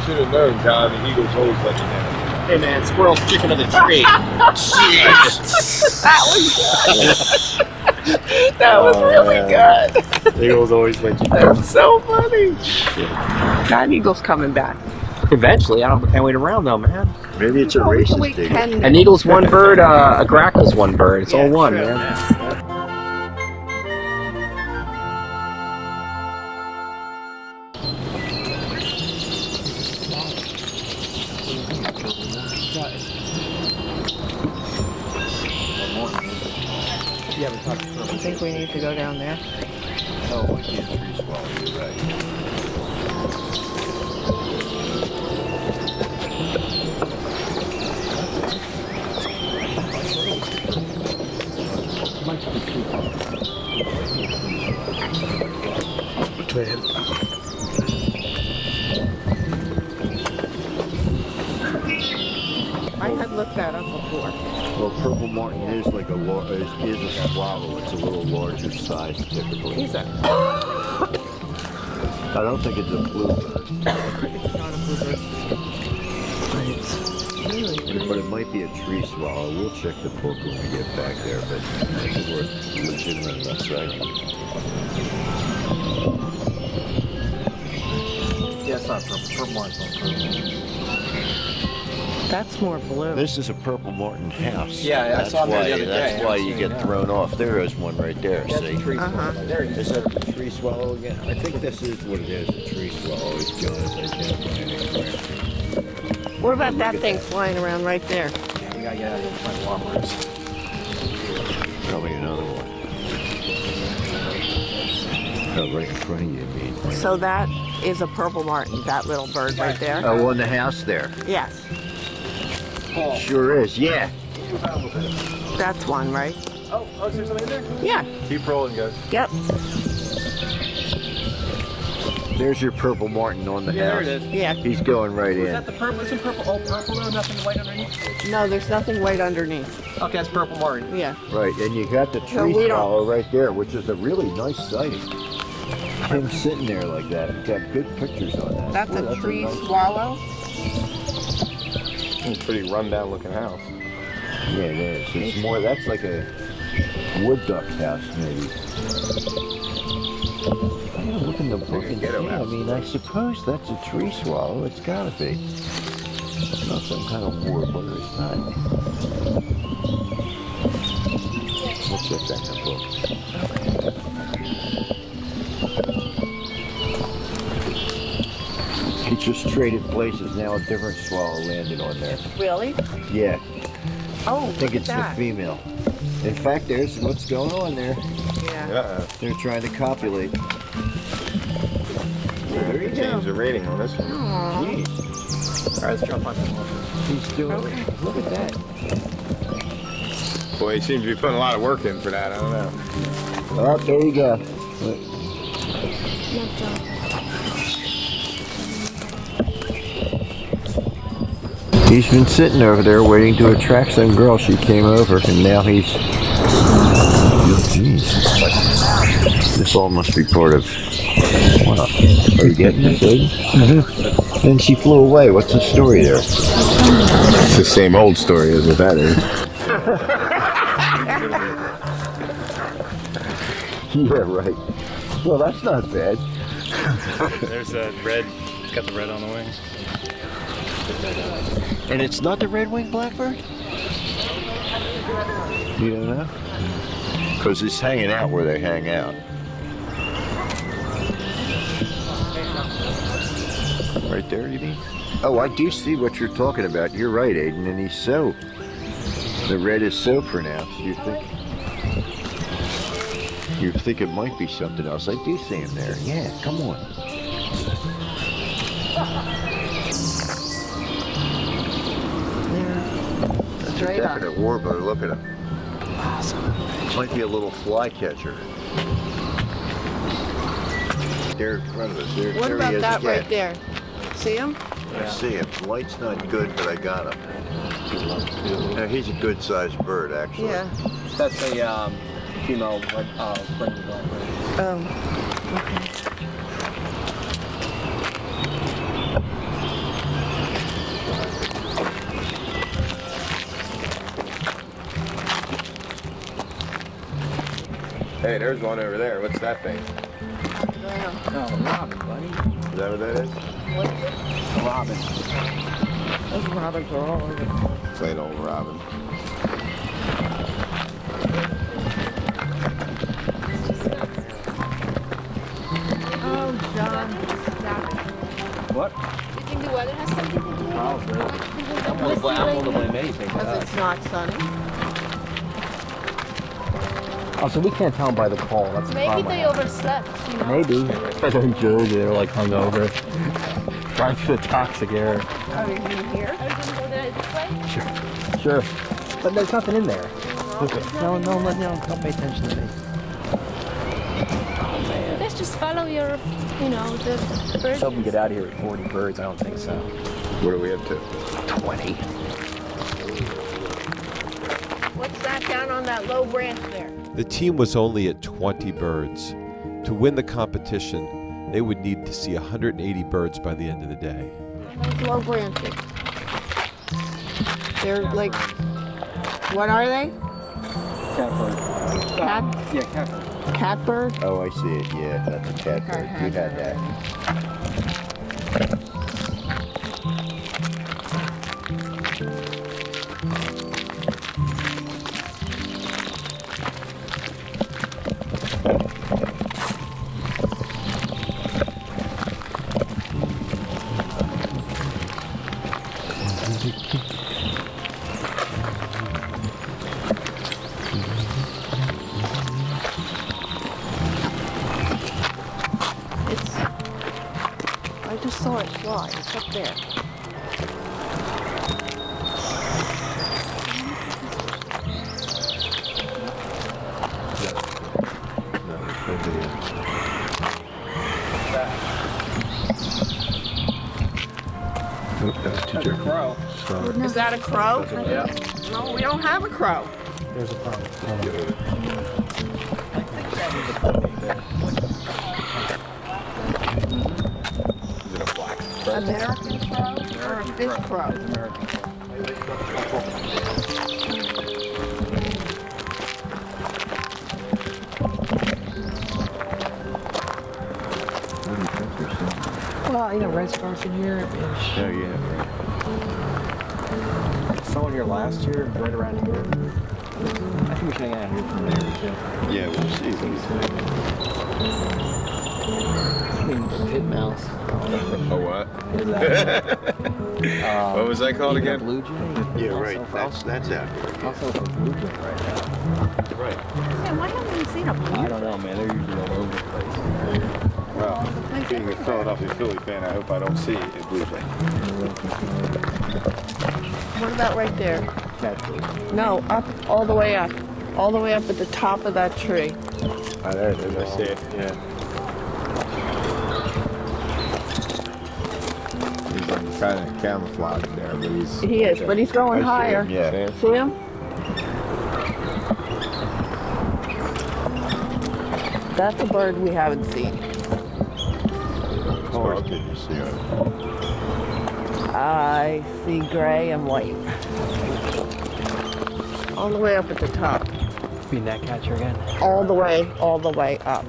should have known, John. The Eagles always let you down. Hey man, squirrel's sticking to the tree. That was good. That was really good. Eagles always let you down. That's so funny. That eagle's coming back. Eventually, can't wait around though, man. Maybe it's a racist thing. An eagle's one bird, a grackle's one bird. It's all one, man. I think we need to go down there. Oh, we can't tree swallow, you're right. I had looked that up before. Well, purple martin is like a swallow. It's a little larger size typically. Is it? I don't think it's a bluebird. It's not a bluebird. But it might be a tree swallow. We'll check the book when we get back there, but it's worth legitimate investigating. Yeah, it's not purple. Purple martin's not purple. That's more blue. This is a purple martin house. Yeah, I saw him there the other day. That's why you get thrown off. There is one right there, see? There he Is that a tree swallow again? I think this is what it is, a tree swallow. As John is identifying it correctly. What about that thing flying around right there? Yeah, we gotta get out of here and find whoppers. Probably another one. Oh, right in front of you, I mean. So that is a purple martin, that little bird right there? Oh, on the house there. Yes. Sure is, yeah. That's one, right? Oh, is there something in there? Yeah. Keep rolling, guys. Yep. There's your purple martin on the house. Yeah, there it is. Yeah. He's going right Is in. that the purple? Isn't purple all purple though? Nothing white underneath? No, there's nothing white underneath. Okay, that's purple martin. Yeah. Right, and you got the No, tree we don't- swallow right there, which is a really nice sighting. Him sitting there like that. I've got good pictures on that. That's Boy, a tree nice- swallow. It's a pretty rundown looking house. Yeah, it is. It's more, that's like a wood duck house, maybe. Yeah, look in the book and see. I mean, I suppose that's a tree swallow. It's gotta be. It's not some kind of warbler. It's not. We'll check that in the book. He just traded places. Now a different swallow landed on there. Really? Yeah. Oh, I think it's the female. In fact, there's what's going on there. Yeah. They're trying to copulate. There you change the rating on this one. Jeez. All right, let's jump on. He's doing it. Look at that. Boy, he seems to be putting a lot of work in for that. I don't know. Oh, there you go. He's been sitting over there waiting to attract some girl. She came over, and now he's... Oh, jeez. This all must be part of... What? Are you getting this, Aiden? Mm-hmm. And she flew away. What's the story there? It's the same old story as what that is. Yeah, right. Well, that's not bad. There's that red. It's got the red on the wing. And it's not the red-winged blackbird? You don't know? Because it's hanging out where they hang out. Right there, you mean? Oh, I do see what you're talking about. You're right, Aiden. And he's so... The red is so pronounced. You think it might be something else. I do see him there. Yeah, come on. That's a definite warbler. Look at him. Awesome. Might be a little flycatcher. There in front of us. There, What there about he is that again. right there? See him? I see him. The light's not good, but I got him. Now, he's a good-sized bird, actually. Yeah. That's a female red blackbird. Okay. Hey, there's one over there. What's that thing? Oh, robin, buddy. Is that what that is? What is it? Robin. Those robins are all over. Plain old robin. Oh, John, stop it. What? You think the weather has something to do with it? Probably. I'm only to blame anything. Because it's not sunny. Oh, so we can't tell them by the call. That's the Maybe problem. they overslept. You know? Maybe. Especially in Jersey, they're like hungover. Trying to the toxic air. Are you here? Are you going to go there this way? Sure. But there's nothing in there. No, don't pay attention to me. Let's just follow your, the bird. Hope we get out of here with 40 birds. I don't think so. What are we up to? 20. What's that down on that low branch there? The team was only at 20 birds. To win the competition, they would need to see 180 birds by the end of the day. Those low branches. They're like, what are they? Catbird. Cat? Yeah, catbird. Catbird? Oh, I see it. Yeah, that's a catbird. You had that. I just saw it fly. It's up there. That's That's a crow. Is that a crow? Yeah. No, we don't have a crow. There's a crow. American crow or a fish crow? Well, you know, red scarf in here. Oh, yeah. Saw one here last year, right around here. I think we should hang out here from there too. Yeah, we'll see. I mean, titmouse. A what? What was that called again? Blue jay. Yeah, right. That's out here. Also, a blue jay right now. Right. Yeah, why haven't we seen a blue? I don't know, man. They're usually all over the place. Well, being a Philadelphia Philly fan, I hope I don't see a blue jay. What about right there? No, up, all the way up. All the way up at the top of that tree. Oh, there it is. I see it. Yeah. He's kind of camouflaged there, but he's... He is, but he's going higher. Yeah. See him? That's a bird we haven't seen. What colors did you see on it? I see gray and white. All the way up at the top. Be gnatcatcher again? All the way up.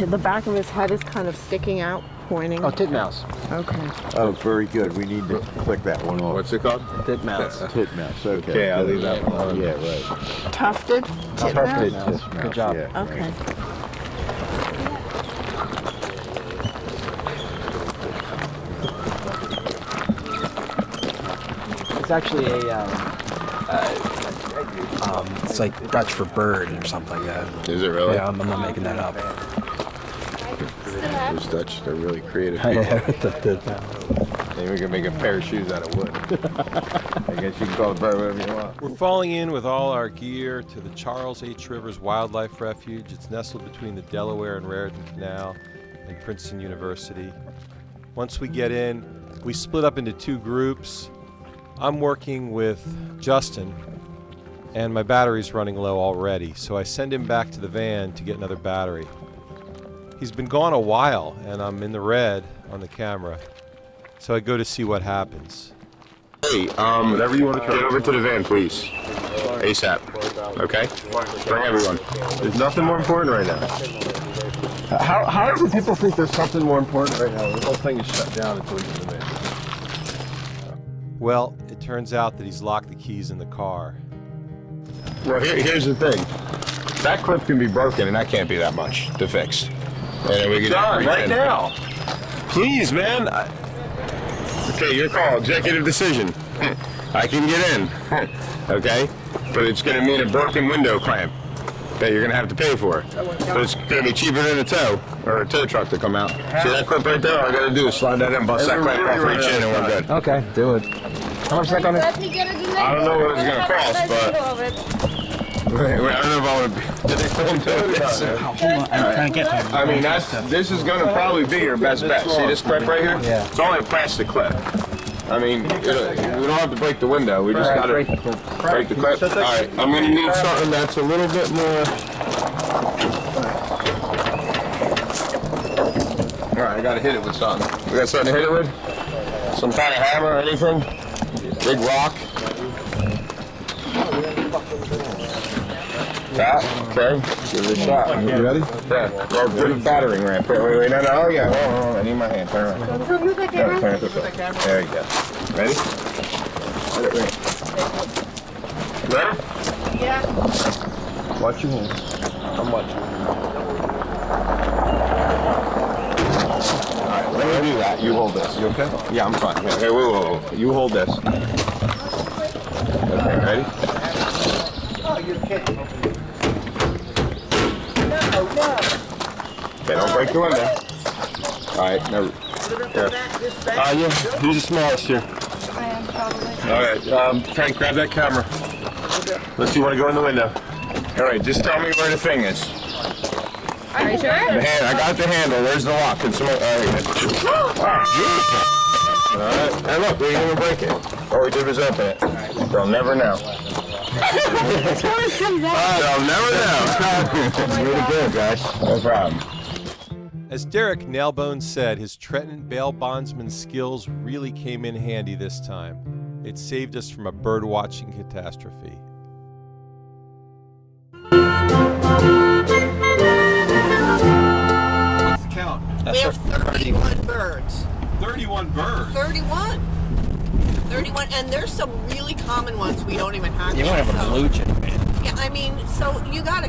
The back of his head is kind of sticking out, pointing. Oh, titmouse. Okay. Oh, very good. We need to click that one off. What's it called? Titmouse. Titmouse, okay. Okay, I'll leave that one on. Yeah, right. Tufted? Tufted Titmouse? titmouse, Good job. yeah. Okay. It's actually it's like Dutch for bird or something like that. Is it really? Yeah, I'm not making that up. Those Dutch, they're really creative I know. people. Maybe we can make a pair of shoes out of wood. I guess you can call the bird whatever you want. We're falling in with all our gear to the Charles H. Rivers Wildlife Refuge. It's nestled between the Delaware and Raritan Canal and Princeton University. Once we get in, we split up into two groups. I'm working with Justin, and my battery's running low already, so I send him back to the van to get another battery. He's been gone a while, and I'm in the red on the camera, so I go to see what happens. Hey, whatever you want to get over to the van, please. ASAP. Okay? Bring everyone. There's nothing more important right now. How do people think there's something more important right now? The whole thing is shut down until we get to the van. Well, it turns out that he's locked the keys in the car. Well, here's the thing. That clip can be broken, and that can't be that much to fix. And then we can John, right now. Please, man. Okay, your call. Executive decision. I can get in. Okay? But it's going to mean a broken window clamp that you're going to have to pay for. But it's going to be cheaper than a tow or a tow truck to come out. See that clip right there? All I got to do is slide that in, bust that clamp off, reach in, and we're good. Okay, do it. How much is that going to... I don't know what it's going to cost, but... Wait, I don't know if I want to be... Did they film this? I mean, this is going to probably be your best bet. See this clip right here? Yeah. It's only a plastic clip. I mean, we don't have to break the window. We just got to break the clip. All right, I'm going to need something that's a little bit more... All right, I got to hit it with something. We got something to hit it with? Some kind of hammer or anything? Big rock? That? Okay, give it a shot. You ready? Yeah. Well, put a battering ram. Wait, no, oh yeah. Oh, I need my hand. Turn around. No, turn it this way. There you go. Ready? Ready? Yeah. Watch your hand. I'm watching. Alright, let me do that. You hold this. You okay? Yeah, I'm fine. Okay, whoa. You hold this. Okay, ready? Oh, you're kidding. Okay, don't break the window. Alright, now. Yeah, who's the smallest here? I am probably. Alright, Frank, grab that camera. Let's see, you want to go in the window? Alright, just tell me where the thing is. Are you sure? The hand, I got the handle. There's the lock. It's all right. Beautiful. Alright. Hey, look, we didn't even break it. All we did was open it. They'll never know. They'll never know. It's really good, guys. No problem. As Derek Nailbone said, his Trenton bail bondsman skills really came in handy this time. It saved us from a bird-watching catastrophe. What's the count? We have 31 birds. 31 birds? 31. 31, and there's some really common ones we don't even have You yet. don't have a blue jay, man. Yeah, I mean, so you gotta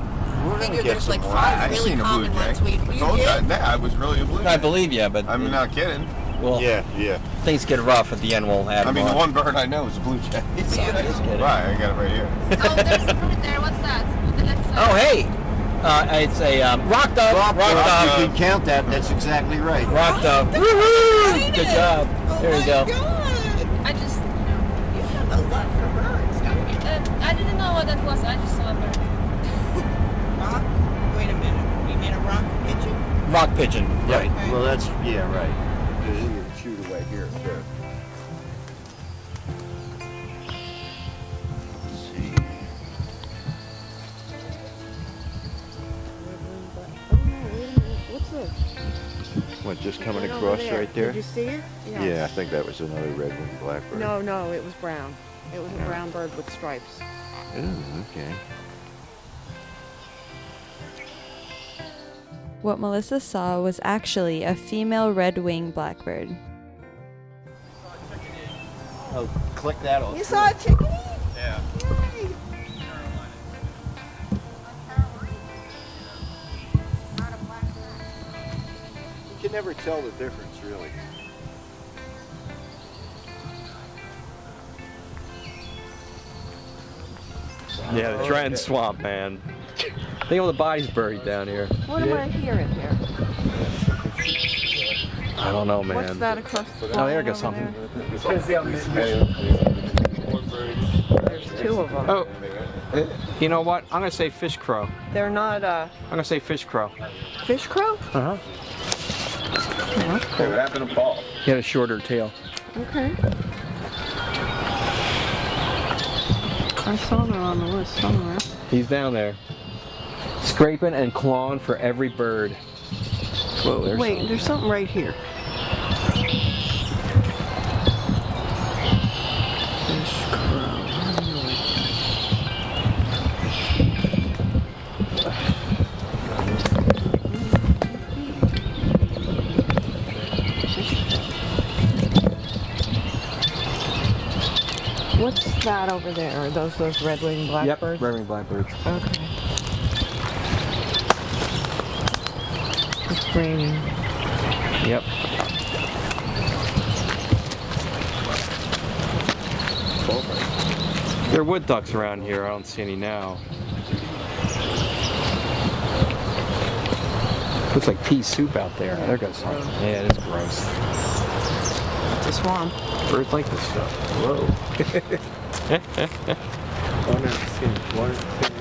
figure get there's some like more. 5 I really seen a blue common jay. ones. You told did? that. I was really a blue jay. I believe you, but I'm not kidding. well, Yeah. things get rough at the end. We'll add I mean, the more. one bird I know is a blue jay. Just kidding. Right, I got it right here. Oh, there's a bird there. What's that? On the left side. Oh, hey! It's a rock dove. Rock dove. You can count that. That's exactly right. Rock dove. Woohoo! Good job. There you go. I just, You have a love for birds, don't you? I didn't know what that was. I just saw a bird. Rock? Wait a minute. You mean a rock pigeon? Rock pigeon. Right. Well, that's right. You can shoot away here too. What's this? What, just coming Right over across there. right there? Did you see it? Yeah, I think that was another red-winged blackbird. No, it was brown. It was a brown bird with stripes. Oh, okay. What Melissa saw was actually a female red-winged blackbird. Oh, click that on. You saw a chickadee? Yeah. You can never tell the difference, really. Yeah, the Trenton swamp, man. Think all the bodies buried down here. What am I hearing here? I don't know, man. What's that across the Oh, there line goes over something. There's 2 of them. Oh, you know what? I'm gonna say fish crow. They're not I'm gonna say fish crow. fish crow? Uh huh. Hey, what happened to Paul? He had a shorter tail. Okay. I saw them on the list somewhere. He's down there, scraping and clawing for every bird. Whoa, there's Wait, there's something right here. Fish crow. What's that over there? Are those red-winged blackbirds? Yep, red-winged blackbirds. Okay. It's raining. Yep. There are wood ducks around here. I don't see any now. Looks like pea soup out there. There goes something. Yeah, it is gross. It's a swamp. Birds like this stuff. Whoa.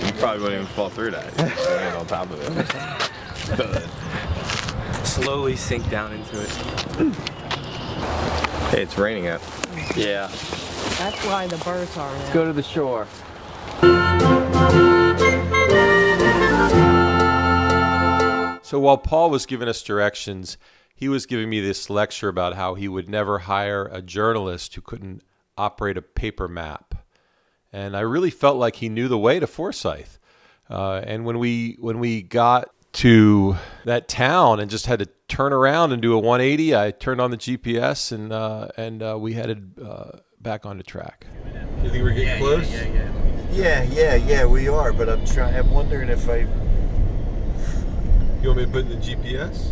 You probably wouldn't even fall through that. Laying on top of it. Slowly sink down into it. Hey, it's raining out. Yeah. That's why the birds are Let's there. go to the shore. So while Paul was giving us directions, he was giving me this lecture about how he would never hire a journalist who couldn't operate a paper map. And I really felt like he knew the way to Forsyth. And when we got to that town and just had to turn around and do a 180, I turned on the GPS and we headed back on the track. You think we're getting close? Yeah, we are, but I'm wondering if I... You want me to put in the GPS?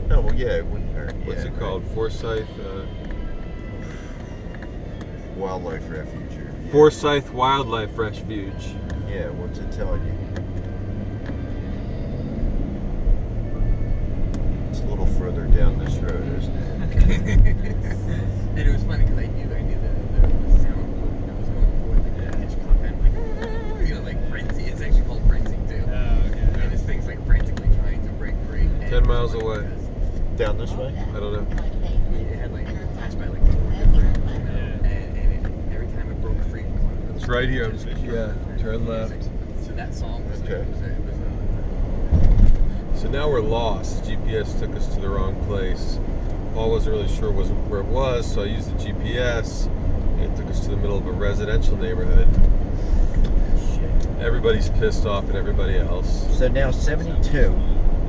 No, well, yeah, it wouldn't hurt. What's it called? Forsyth? Wildlife Refuge. Yeah. Forsyth Wildlife Refuge. Yeah, what's it telling you? It's a little further down this road, isn't it? And it was funny because I knew the sound that was going forward, like the pitch content, like, you know, like frenzy. It's actually called frenzy too. Oh, okay. And this thing's like frantically trying to break free. 10 miles away. Down this way? I don't know. It had like attached by like It's right here. Yeah, turn left. So that song was okay. So now we're lost. GPS took us to the wrong place. Paul wasn't really sure where it was, so I used the GPS. And it took us to the middle of a residential neighborhood. Everybody's pissed off at everybody else. So now 72.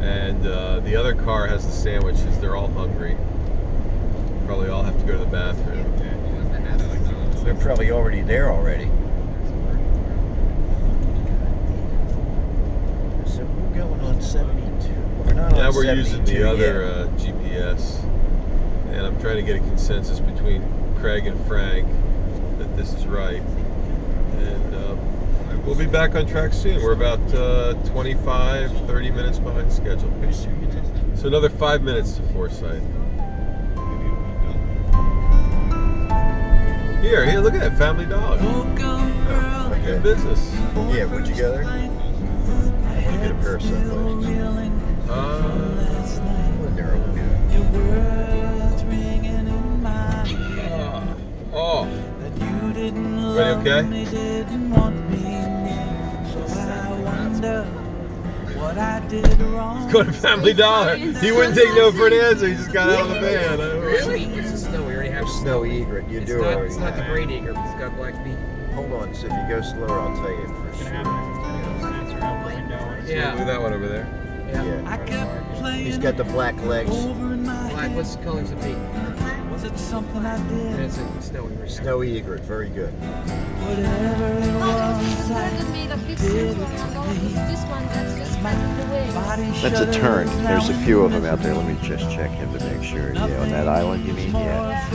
And the other car has the sandwiches. They're all hungry. Probably all have to go to the bathroom. They're probably already there already. So we're going on 72. We're not now on we're 72 using the other yet. GPS. And I'm trying to get a consensus between Craig and Frank that this is right. And we'll be back on track soon. We're about 25, 30 minutes behind schedule. So another 5 minutes to Forsyth. Here, look at that, Family Dollar. Oh, good business. Yeah, would you go there? I want to get a pair of sunglasses. Oh. Ready, okay? He's going to Family Dollar. He wouldn't take no for an answer. He just got out of the van. Really? It's a snow. We already have snow egret. You do already. It's not the great egret. It's got black beak. Hold on. So if you go slower, I'll tell you for sure. Yeah. Look at that one over there. Yeah. He's got the black legs. Black. What's the colors of beak? Was it something I did? It's a snow egret. Snow egret. Very good. Whatever it was I did this one that's just the way. That's a tern. There's a few of them out there. Let me just check him to make sure. Yeah, on that island, you mean? Yeah.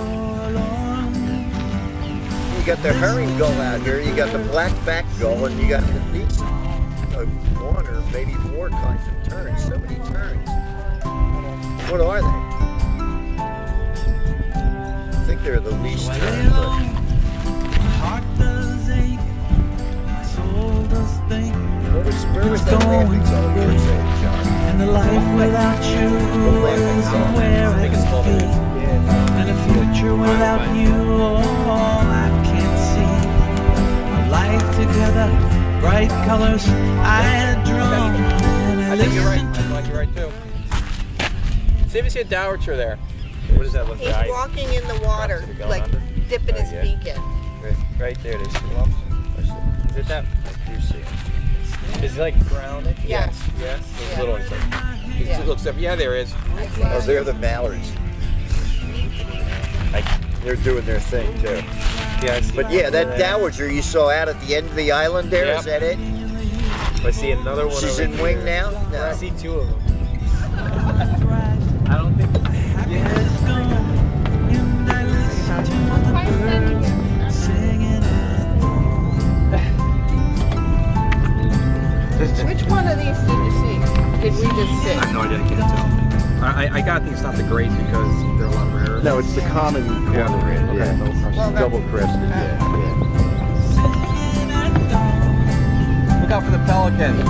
You got the herring gull out here. You got the black-back gull, and you got at least one or maybe more kinds of terns. So many terns. What are they? I think they're the least tern, but... Where was that laughing song you were saying, John? And the life without you is somewhere I can be. And a future without you, oh, I can't see. A life together, bright colors I had drawn. I think you're right. I think you're right too. See if you see a dowitcher there. What does that look He's like? walking in the water, like dipping his beak in. Right there, there's two lumps. Is it that? I do see it. Is it like grounded? Yes. Yes. There's Yeah. little ones. It looks up. Yeah, there is. Oh, they're the mallards. They're doing their thing too. Yeah, I see. But yeah, that dowager you saw out at the end of the island there, is that it? I see another one. She's over in wing here. now? No. I see two of them. I don't think. Which one of these did you see? Did we just see? I have no idea. I can't tell. I gotta think it's not the greys because they're a lot rarer. No, it's the common cormorant. Yeah, Well, double crested. Yeah. Look out for the pelican.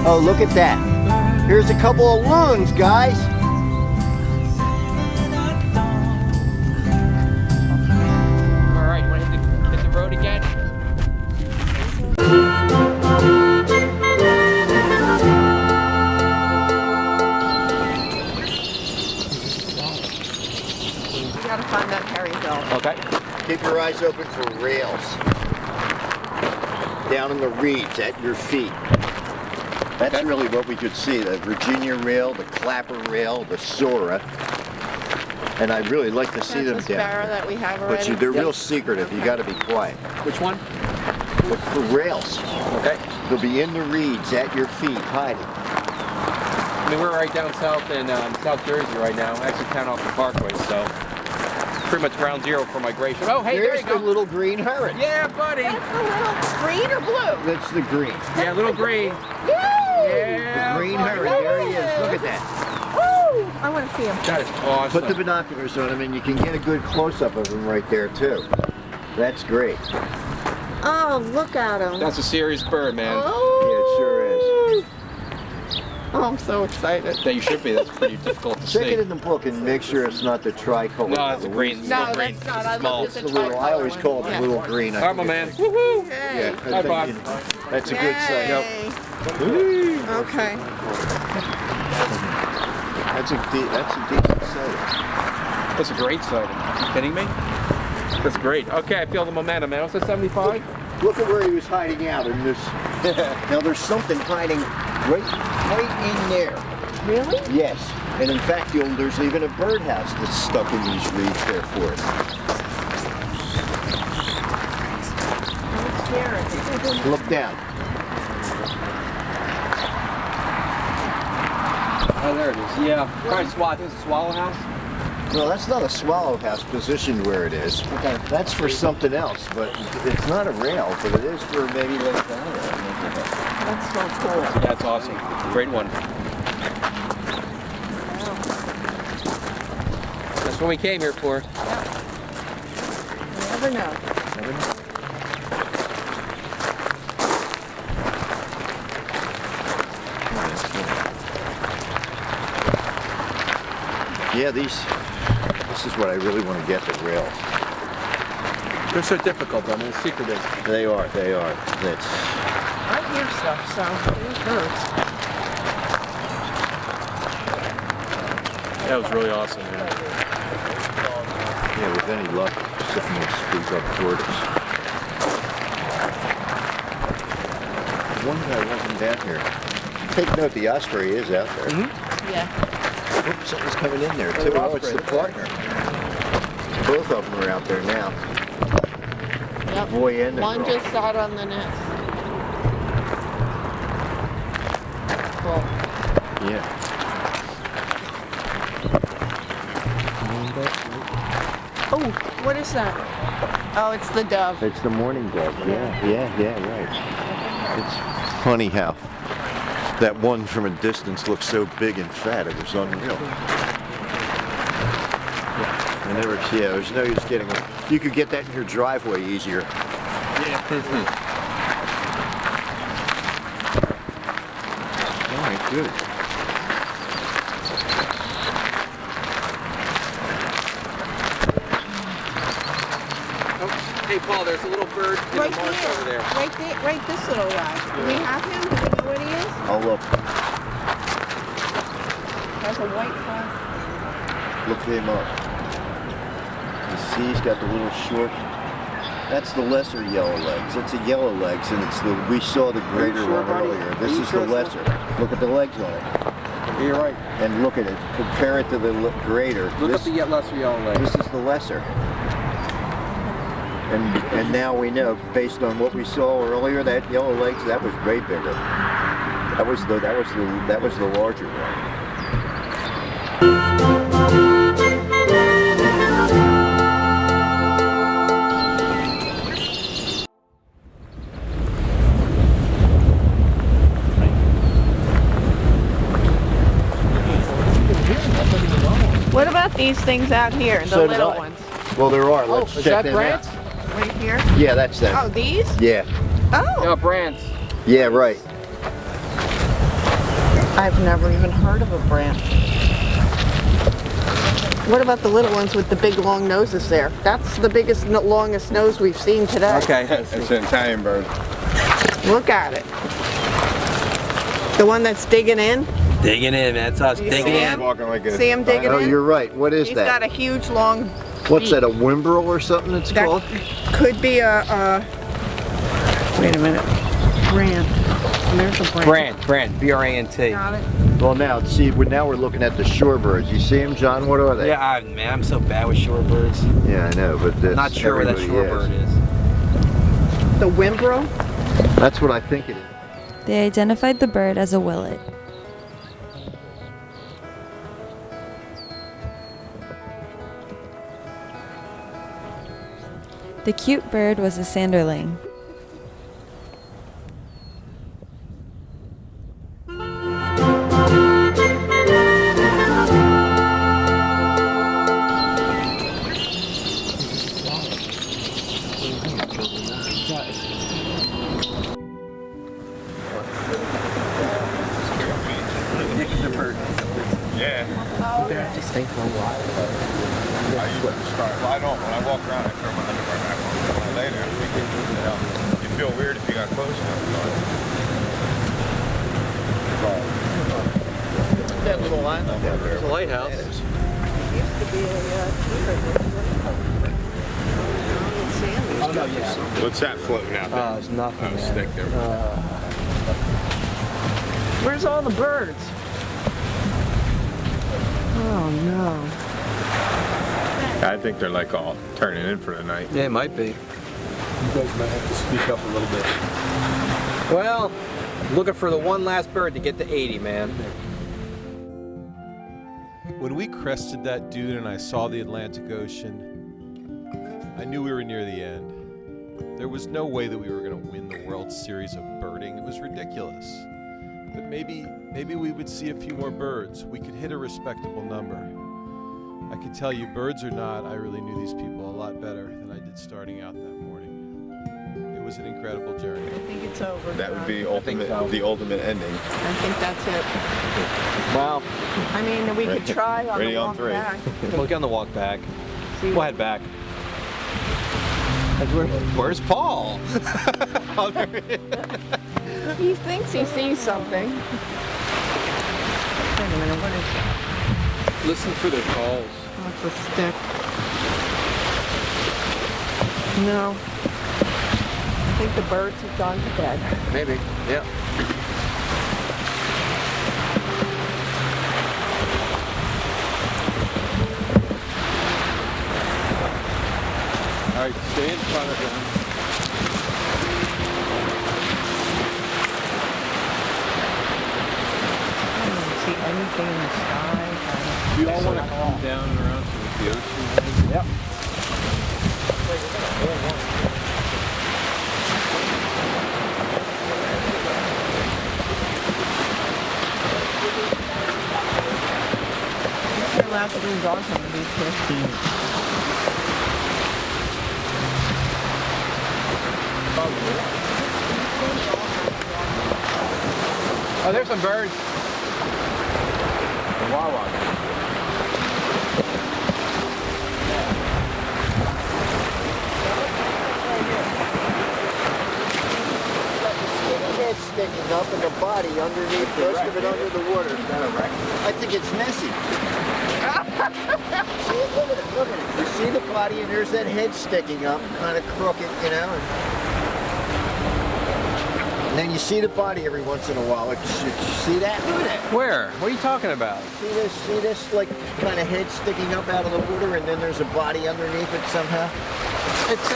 Oh, look at that. Here's a couple of loons, guys. All right, you want to hit the road again? You gotta find that herring gull. Okay. Keep your eyes open for rails. Down in the reeds at your feet. That's really what we could see. The Virginia rail, the clapper rail, the Sora. And I'd really like to see them That's the sparrow down. that we have But already. they're real secretive. You gotta be quiet. Which one? Look for rails. Okay. They'll be in the reeds at your feet, hiding. I mean, we're right down south in South Jersey right now. Actually, town off the Parkway, so pretty much ground zero for migration. Oh, hey, There's there you go. the little green heron. Yeah, buddy. That's the little green or blue? That's the green. Yeah, little green. Yeah. The green heron. There he is. Look at that. Woo! I want to see him. That is awesome. Put the binoculars on him and you can get a good close-up of him right there, too. That's great. Oh, look at him. That's a serious bird, man. Oh. Yeah, it sure is. Oh, I'm so excited. Yeah, you should be. That's pretty difficult to Check see. it in the book and make sure it's not the tricolor. No, that's a green. No, Little green. that's not. I Small. looked at It's the the little, I always call it the little green. All right, my man. Woohoo! Yeah, Hi, Bob. that's a good sight. Okay. That's a decent sight. That's a great sight. Are you kidding me? That's great. Okay, I feel the momentum, man. What's that, 75? Look at where he was hiding out in this. Now there's something hiding right in there. Really? Yes. And in fact, there's even a birdhouse that's stuck in these reeds there for it. Look down. Oh, there it is. Yeah. Probably SWAT. This is a swallow house? No, that's not a swallow house positioned where it is. Okay. That's for something else, but it's not a rail, but it is for maybe like that. That's so cool. Yeah, that's awesome. Great one. That's what we came here for. You never know. Yeah, this is what I really want to get, the rails. They're so difficult, though. I mean, the secret is. They are. That's. I hear stuff, so it hurts. That was really awesome, man. Yeah, with any luck, something will speak up toward us. One guy wasn't down here. Take note, the osprey is out there. Mm-hmm. Yeah. Oops, something's coming in there too. Oh, it's the partner. Both of them are out there now. Yep. Boy and the One girl. just sat on the nest. Cool. Yeah. Oh, what is that? Oh, it's the dove. It's the mourning dove. Yeah, right. It's funny how that one from a distance looked so big and fat. It was unreal. There's no use getting one. You could get that in your driveway easier. Yeah. All right, good. Oh, hey, Paul, there's a little bird in Right the marsh there. over there. Right there. Right this little guy. Do we have him? Do we know what he is? I'll look. Has a white flag. Look him up. You see, he's got the little short. That's the lesser yellow legs. It's a yellow legs, and it's the we saw the greater sure, one buddy? earlier. Are This you is sure the it's lesser. Look at the legs on it. You're right. And look at it. Compare it to the greater. Look This- up the lesser yellow leg. This is the lesser. And now we know, based on what we saw earlier, that yellow legs, that was way bigger. That was the larger one. What about these things out here, the So did little I. ones? Well, there are. Let's is check that them Brant's? out. Right here? Yeah, that's them. Oh, these? Yeah. Oh. No, Brant's. Yeah, right. I've never even heard of a brant. What about the little ones with the big long noses there? That's the biggest, longest nose we've seen today. Okay. It's an Italian bird. Look at it. The one that's digging in? Digging in, man. That's us You digging see in. him? Walking like a See him digging Oh, in? you're right. What is He's that? got a huge long What's beak. that, a Wimbrel or something it's That called? could be a wait a minute. Brant. There's a brant. Brant. B-R-A-N-T. Got it. Well, now, see, now we're looking at the shorebirds. You see them, John? What are they? Yeah, man, I'm so bad with shorebirds. Yeah, I know, but that's Not sure where that everybody shorebird is. The Wimbrel? That's what I think it is. They identified the bird as a willet. The cute bird was a sanderling. there and just stay for a while? I usually start. Well, I don't. When I walk around, I throw my underwear back on. When I lay there, you feel weird if you got clothes on. That little island up there. It's a lighthouse. It used to be a Oh, no, yeah. What's that floating out there? Oh, it's nothing. Oh, stick there. Where's all the birds? Oh no. I think they're like all turning in for the night. Yeah, it might be. You guys might have to speak up a little bit. Well, looking for the one last bird to get to 80, man. When we crested that dune and I saw the Atlantic Ocean, I knew we were near the end. There was no way that we were going to win the World Series of birding. It was ridiculous. But maybe we would see a few more birds. We could hit a respectable number. I can tell you, birds or not, I really knew these people a lot better than I did starting out that morning. It was an incredible journey. I think it's over. That would be the ultimate ending. I think that's it. Well, I mean, we could try on Ready the on walk three. back. we'll get on the walk back. We'll head back. Where's Paul? He thinks he sees something. Wait a minute, what is that? Listen for their calls. That's a stick. No. I think the birds have gone to bed. Maybe, yeah. All right, stay in front of them. I don't see anything in the sky. Do you all want to come down and around to the ocean? Yep. You're allowed to bring dogs on the beach here. Oh, there's some birds. The Wawa. Head sticking up and the body underneath, most of it under the water. I think it's Nessie. See it? Look at it, look at it. You see the body and there's that head sticking up, kind of crooked, you know. And then you see the body every once in a while. Like, you see that? Look at that. Where? What are you talking about? See this, like, kind of head sticking up out of the water, and then there's a body underneath it somehow? It's a,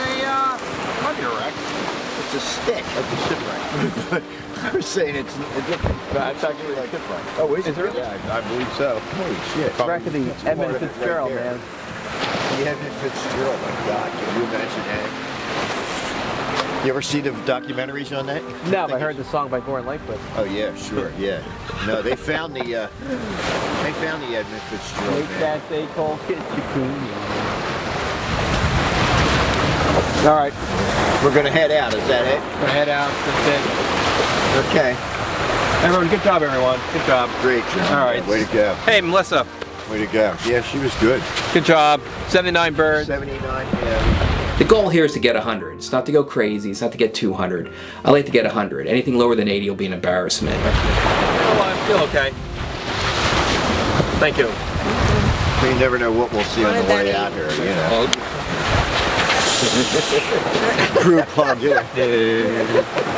might be a wreck. It's a stick. Like a shipwreck. I was saying it's different. It's actually like a shipwreck. Oh, is it really? Yeah, I believe so. Holy shit. It's wreck of the Edmund Fitzgerald, man. The Edmund Fitzgerald, my God, can you imagine that? You ever see the documentaries on that? No, but I heard the song by Gordon Lightfoot. Oh yeah, sure, yeah. No, they found the Edmund Fitzgerald. Make man. that they call Kit All right. We're gonna head out, is that it? We're gonna head out, that's it. Okay. Everyone, good job, everyone. Good job. Great job. All right. Way to go. Hey, Melissa. Way to go. Yeah, she was good. Good job. 79 birds. 79, yeah. The goal here is to get 100. It's not to go crazy. It's not to get 200. I like to get 100. Anything lower than 80 will be an embarrassment. Oh, I feel okay. Thank you. You never know what we'll see on the way out here, you know. Group hug, yeah.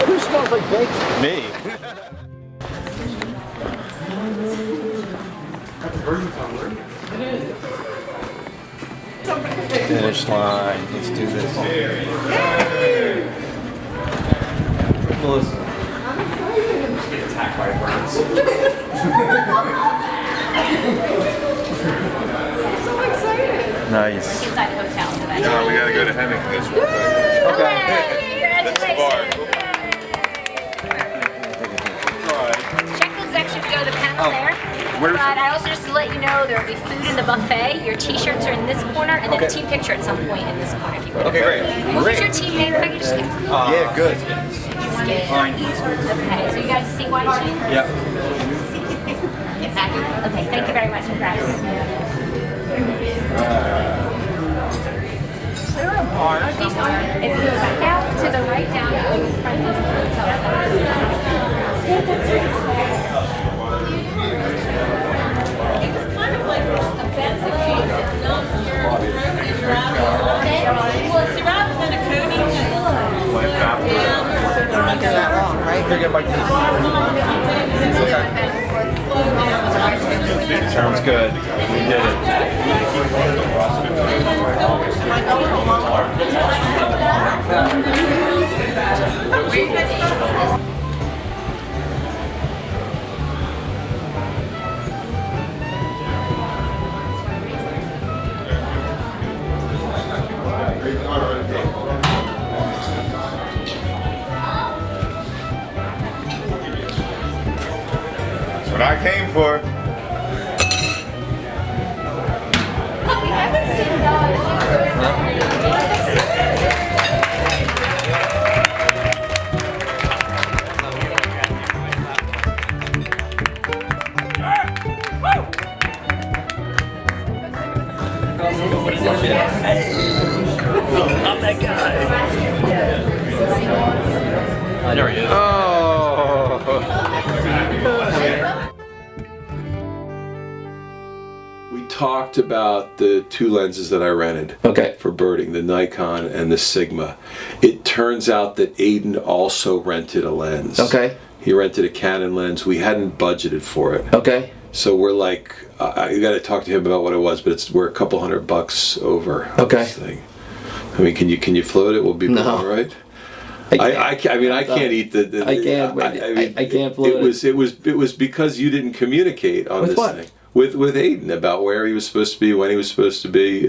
Who smells like bacon? Me. Finish line. Let's do this. Melissa. Just get attacked by birds. So excited. Nice. Inside the hotel. No, we gotta go to Hemingway's real quick. Okay. This bar. Check those extras to go to the panel there. Where's But I also just to let you know there will be food in the buffet. Your t-shirts are in this corner, and then a team picture at some point in this corner. If you want. Okay, great. What was your team name? If I could just get Yeah, good. Fine. Okay, so you guys see why chain? Yep. Okay, thank you very much. Congrats. Is there a bar? If you go back out to the right down in front of the Sounds good. We did it. That's what I came for. I'm that guy. There he is. We talked about the two lenses that I rented for birding, the Nikon and the Sigma. It turns out that Aiden also rented a lens. He rented a Canon lens. We hadn't budgeted for it. So we're like, you got to talk to him about what it was, but we're a couple $100 over this thing. I mean, can you float it? We'll be all right. I can't eat the I can't float it was because you didn't communicate on this thing with Aiden about where he was supposed to be, when he was supposed to be.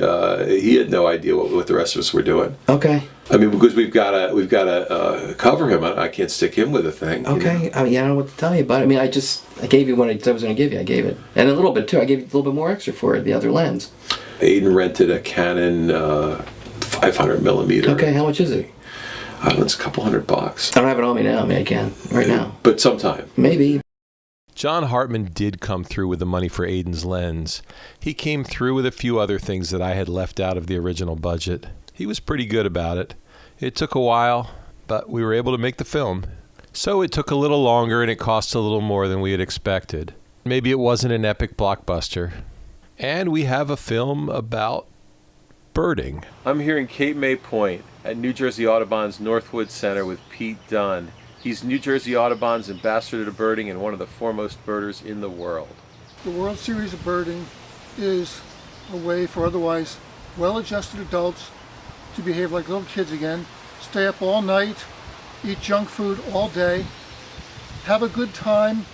He had no idea what the rest of us were doing. I mean, because we've got to cover him. I can't stick him with a thing. I mean, I don't know what to tell you, but I mean, I gave you what I was going to give you. I gave it, and a little bit too. I gave you a little bit more extra for it, the other lens. Aiden rented a Canon 500mm. Okay, how much is it? It's a couple $100. I don't have it on me now. I mean, I can right now. But sometime. Maybe. John Hartman did come through with the money for Aiden's lens. He came through with a few other things that I had left out of the original budget. He was pretty good about it. It took a while, but we were able to make the film. So it took a little longer and it cost a little more than we had expected. Maybe it wasn't an epic blockbuster. And we have a film about birding. I'm here in Cape May Point at New Jersey Audubon's Northwood Center with Pete Dunn. He's New Jersey Audubon's ambassador to birding and one of the foremost birders in the world. The World Series of Birding is a way for otherwise well-adjusted adults to behave like little kids again, stay up all night, eat junk food all day, have a good time,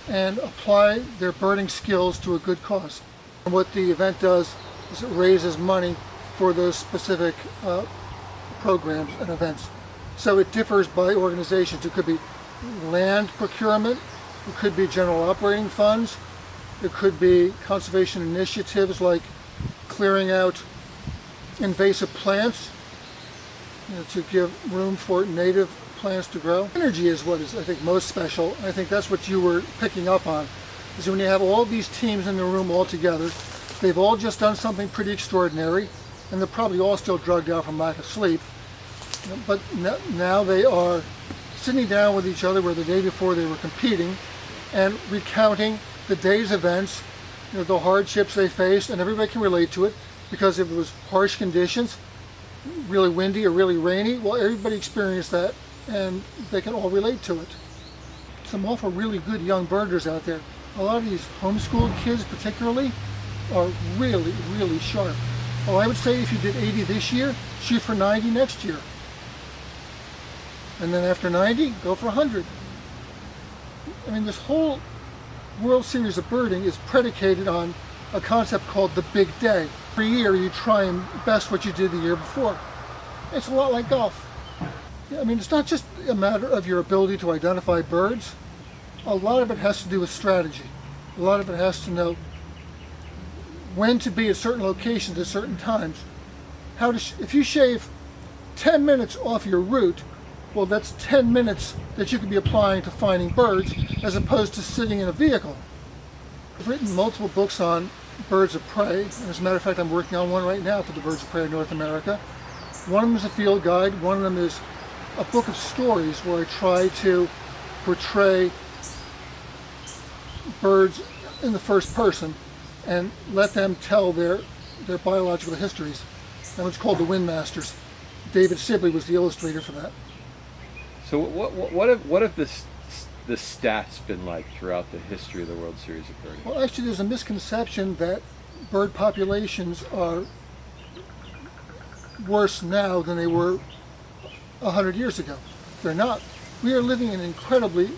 and apply their birding skills to a good cause. And what the event does is it raises money for those specific programs and events. So it differs by organizations. It could be land procurement, it could be general operating funds, it could be conservation initiatives like clearing out invasive plants, to give room for native plants to grow. Energy is what is, I think, most special. I think that's what you were picking up on, is when you have all these teams in the room all together, they've all just done something pretty extraordinary, and they're probably all still drugged out from lack of sleep. But now they are sitting down with each other where the day before they were competing and recounting the day's events, the hardships they faced, and everybody can relate to it because if it was harsh conditions, really windy or really rainy, well, everybody experienced that and they can all relate to it. Some awful really good young birders out there. A lot of these homeschooled kids particularly are really, really sharp. Well, I would say if you did 80 this year, shoot for 90 next year. And then after 90, go for 100. I mean, this whole World Series of Birding is predicated on a concept called the big day. Every year you try and best what you did the year before. It's a lot like golf. I mean, it's not just a matter of your ability to identify birds. A lot of it has to do with strategy. A lot of it has to know when to be at certain locations at certain times. If you shave 10 minutes off your route, Well, that's 10 minutes that you could be applying to finding birds as opposed to sitting in a vehicle. I've written multiple books on birds of prey, and as a matter of fact, I'm working on one right now for the birds of prey of North America. One of them is a field guide, one of them is a book of stories where I try to portray birds in the first person and let them tell their biological histories. That one's called The Wind Masters. David Sibley was the illustrator for that. So what have the stats been like throughout the history of the World Series of birding? Well, actually, there's a misconception that bird populations are worse now than they were 100 years ago. They're not. We are living in an incredibly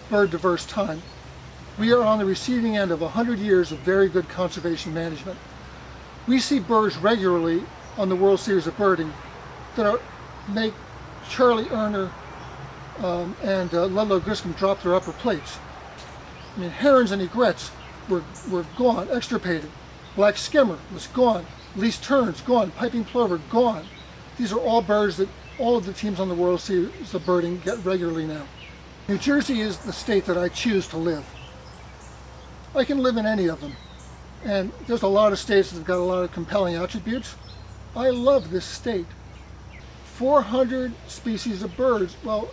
bird diverse time. We are on the receiving end of 100 years of very good conservation management. We see birds regularly on the World Series of Birding that make Charlie Erner and Ludlow Griscom drop their upper plates. I mean, herons and egrets were gone, extirpated. Black skimmer was gone. Least terns gone. Piping plover gone. These are all birds that all of the teams on the World Series of Birding get regularly now. New Jersey is the state that I choose to live. I can live in any of them. And there's a lot of states that have got a lot of compelling attributes. I love this state. 400 species of birds, well,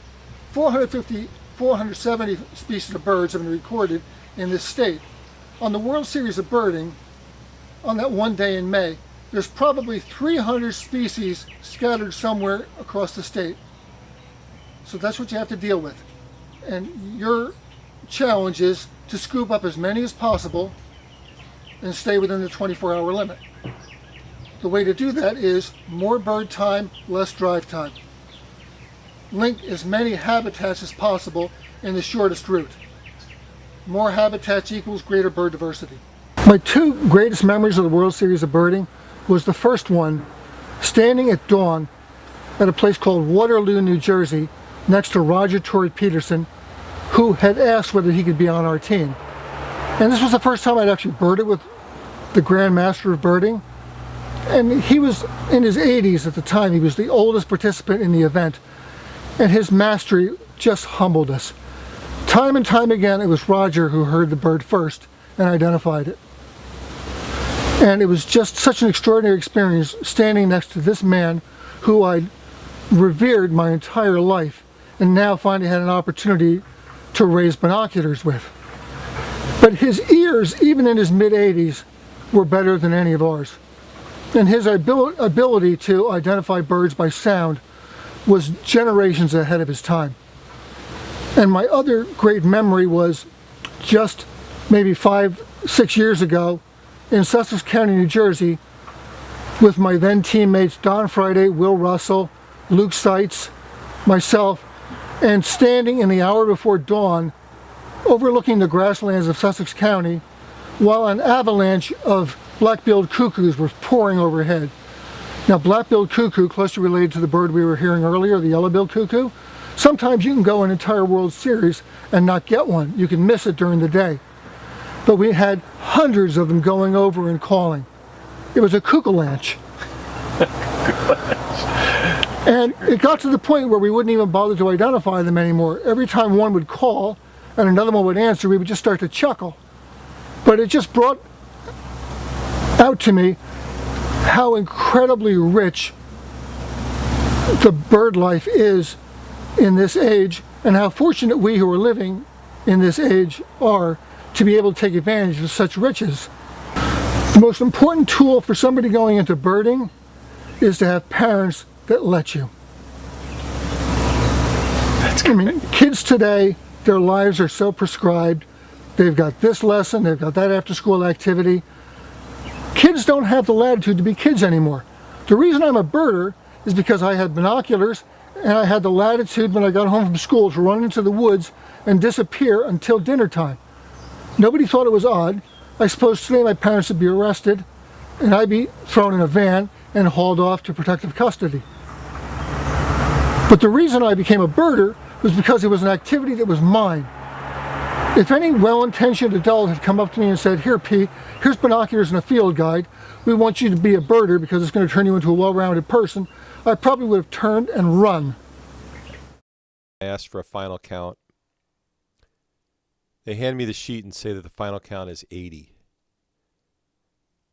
450, 470 species of birds have been recorded in this state. On the World Series of Birding, on that one day in May, there's probably 300 species scattered somewhere across the state. So that's what you have to deal with. And your challenge is to scoop up as many as possible and stay within the 24-hour limit. The way to do that is more bird time, less drive time. Link as many habitats as possible in the shortest route. More habitats equals greater bird diversity. My two greatest memories of the World Series of Birding was the first one, standing at dawn at a place called Waterloo, New Jersey, next to Roger Torrey Peterson, who had asked whether he could be on our team. And this was the first time I'd actually birded with the Grand Master of Birding. And he was in his 80s at the time. He was the oldest participant in the event. And his mastery just humbled us. Time and time again, it was Roger who heard the bird first and identified it. And it was just such an extraordinary experience standing next to this man who I revered my entire life and now finally had an opportunity to raise binoculars with. But his ears, even in his mid-80s, were better than any of ours. And his ability to identify birds by sound was generations ahead of his time. And my other great memory was just maybe 5-6 years ago in Sussex County, New Jersey, with my then teammates Don Friday, Will Russell, Luke Seitz, myself, and standing in the hour before dawn overlooking the grasslands of Sussex County while an avalanche of black-billed cuckoos was pouring overhead. Now, black-billed cuckoo, closely related to the bird we were hearing earlier, the yellow-billed cuckoo, sometimes you can go an entire World Series and not get one. You can miss it during the day. But we had hundreds of them going over and calling. It was a cuckoolanche. And it got to the point where we wouldn't even bother to identify them anymore. Every time one would call and another one would answer, we would just start to chuckle. But it just brought out to me how incredibly rich the bird life is in this age, and how fortunate we who are living in this age are to be able to take advantage of such riches. The most important tool for somebody going into birding is to have parents that let you. I mean, kids today, their lives are so prescribed. They've got this lesson, they've got that after-school activity. Kids don't have the latitude to be kids anymore. The reason I'm a birder is because I had binoculars and I had the latitude when I got home from school to run into the woods and disappear until dinner time. Nobody thought it was odd. I suppose today my parents would be arrested and I'd be thrown in a van and hauled off to protective custody. But the reason I became a birder was because it was an activity that was mine. If any well-intentioned adult had come up to me and said, "Here, Pete, here's binoculars and a field guide. We want you to be a birder because it's going to turn you into a well-rounded person," I probably would have turned and run. I asked for a final count. They hand me the sheet and say that the final count is 80.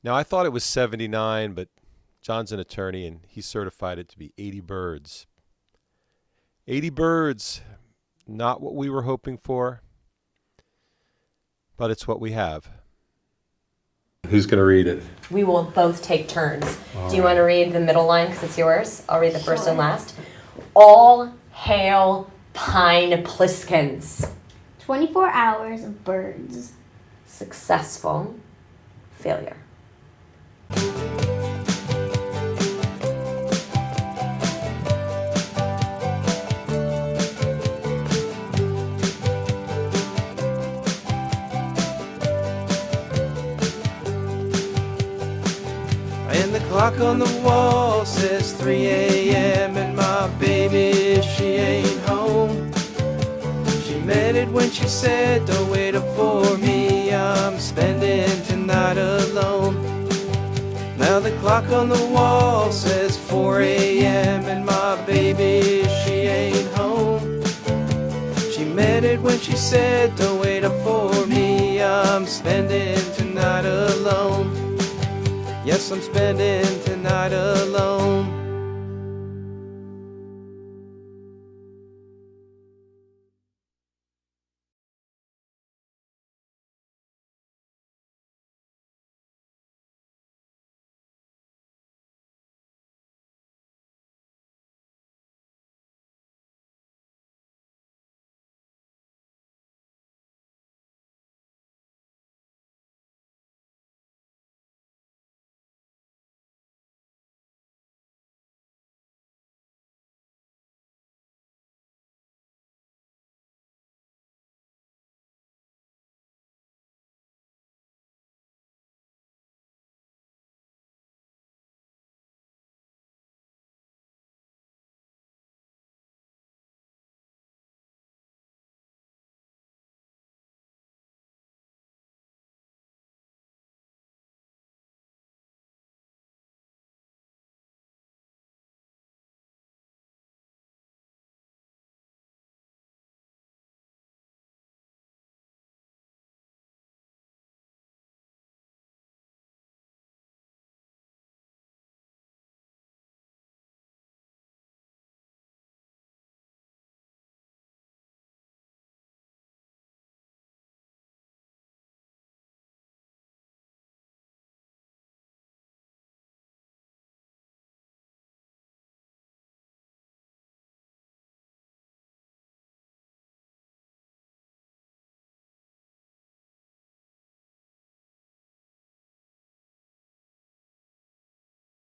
Now, I thought it was 79, but John's an attorney, and he certified it to be 80 birds. 80 birds, not what we were hoping for, but it's what we have. Who's going to read it? We will both take turns. Do you want to read the middle line because it's yours? I'll read the first and last. All hail Pine Pliskins. 24 hours of birds. Successful failure. And the clock on the wall says 3 a.m. and my baby, she ain't home. She meant it when she said, don't wait up for me, I'm spending tonight alone. Now the clock on the wall says 4 a.m. and my baby, she ain't home. She meant it when she said, don't wait up for me, I'm spending tonight alone. Yes, I'm spending tonight alone.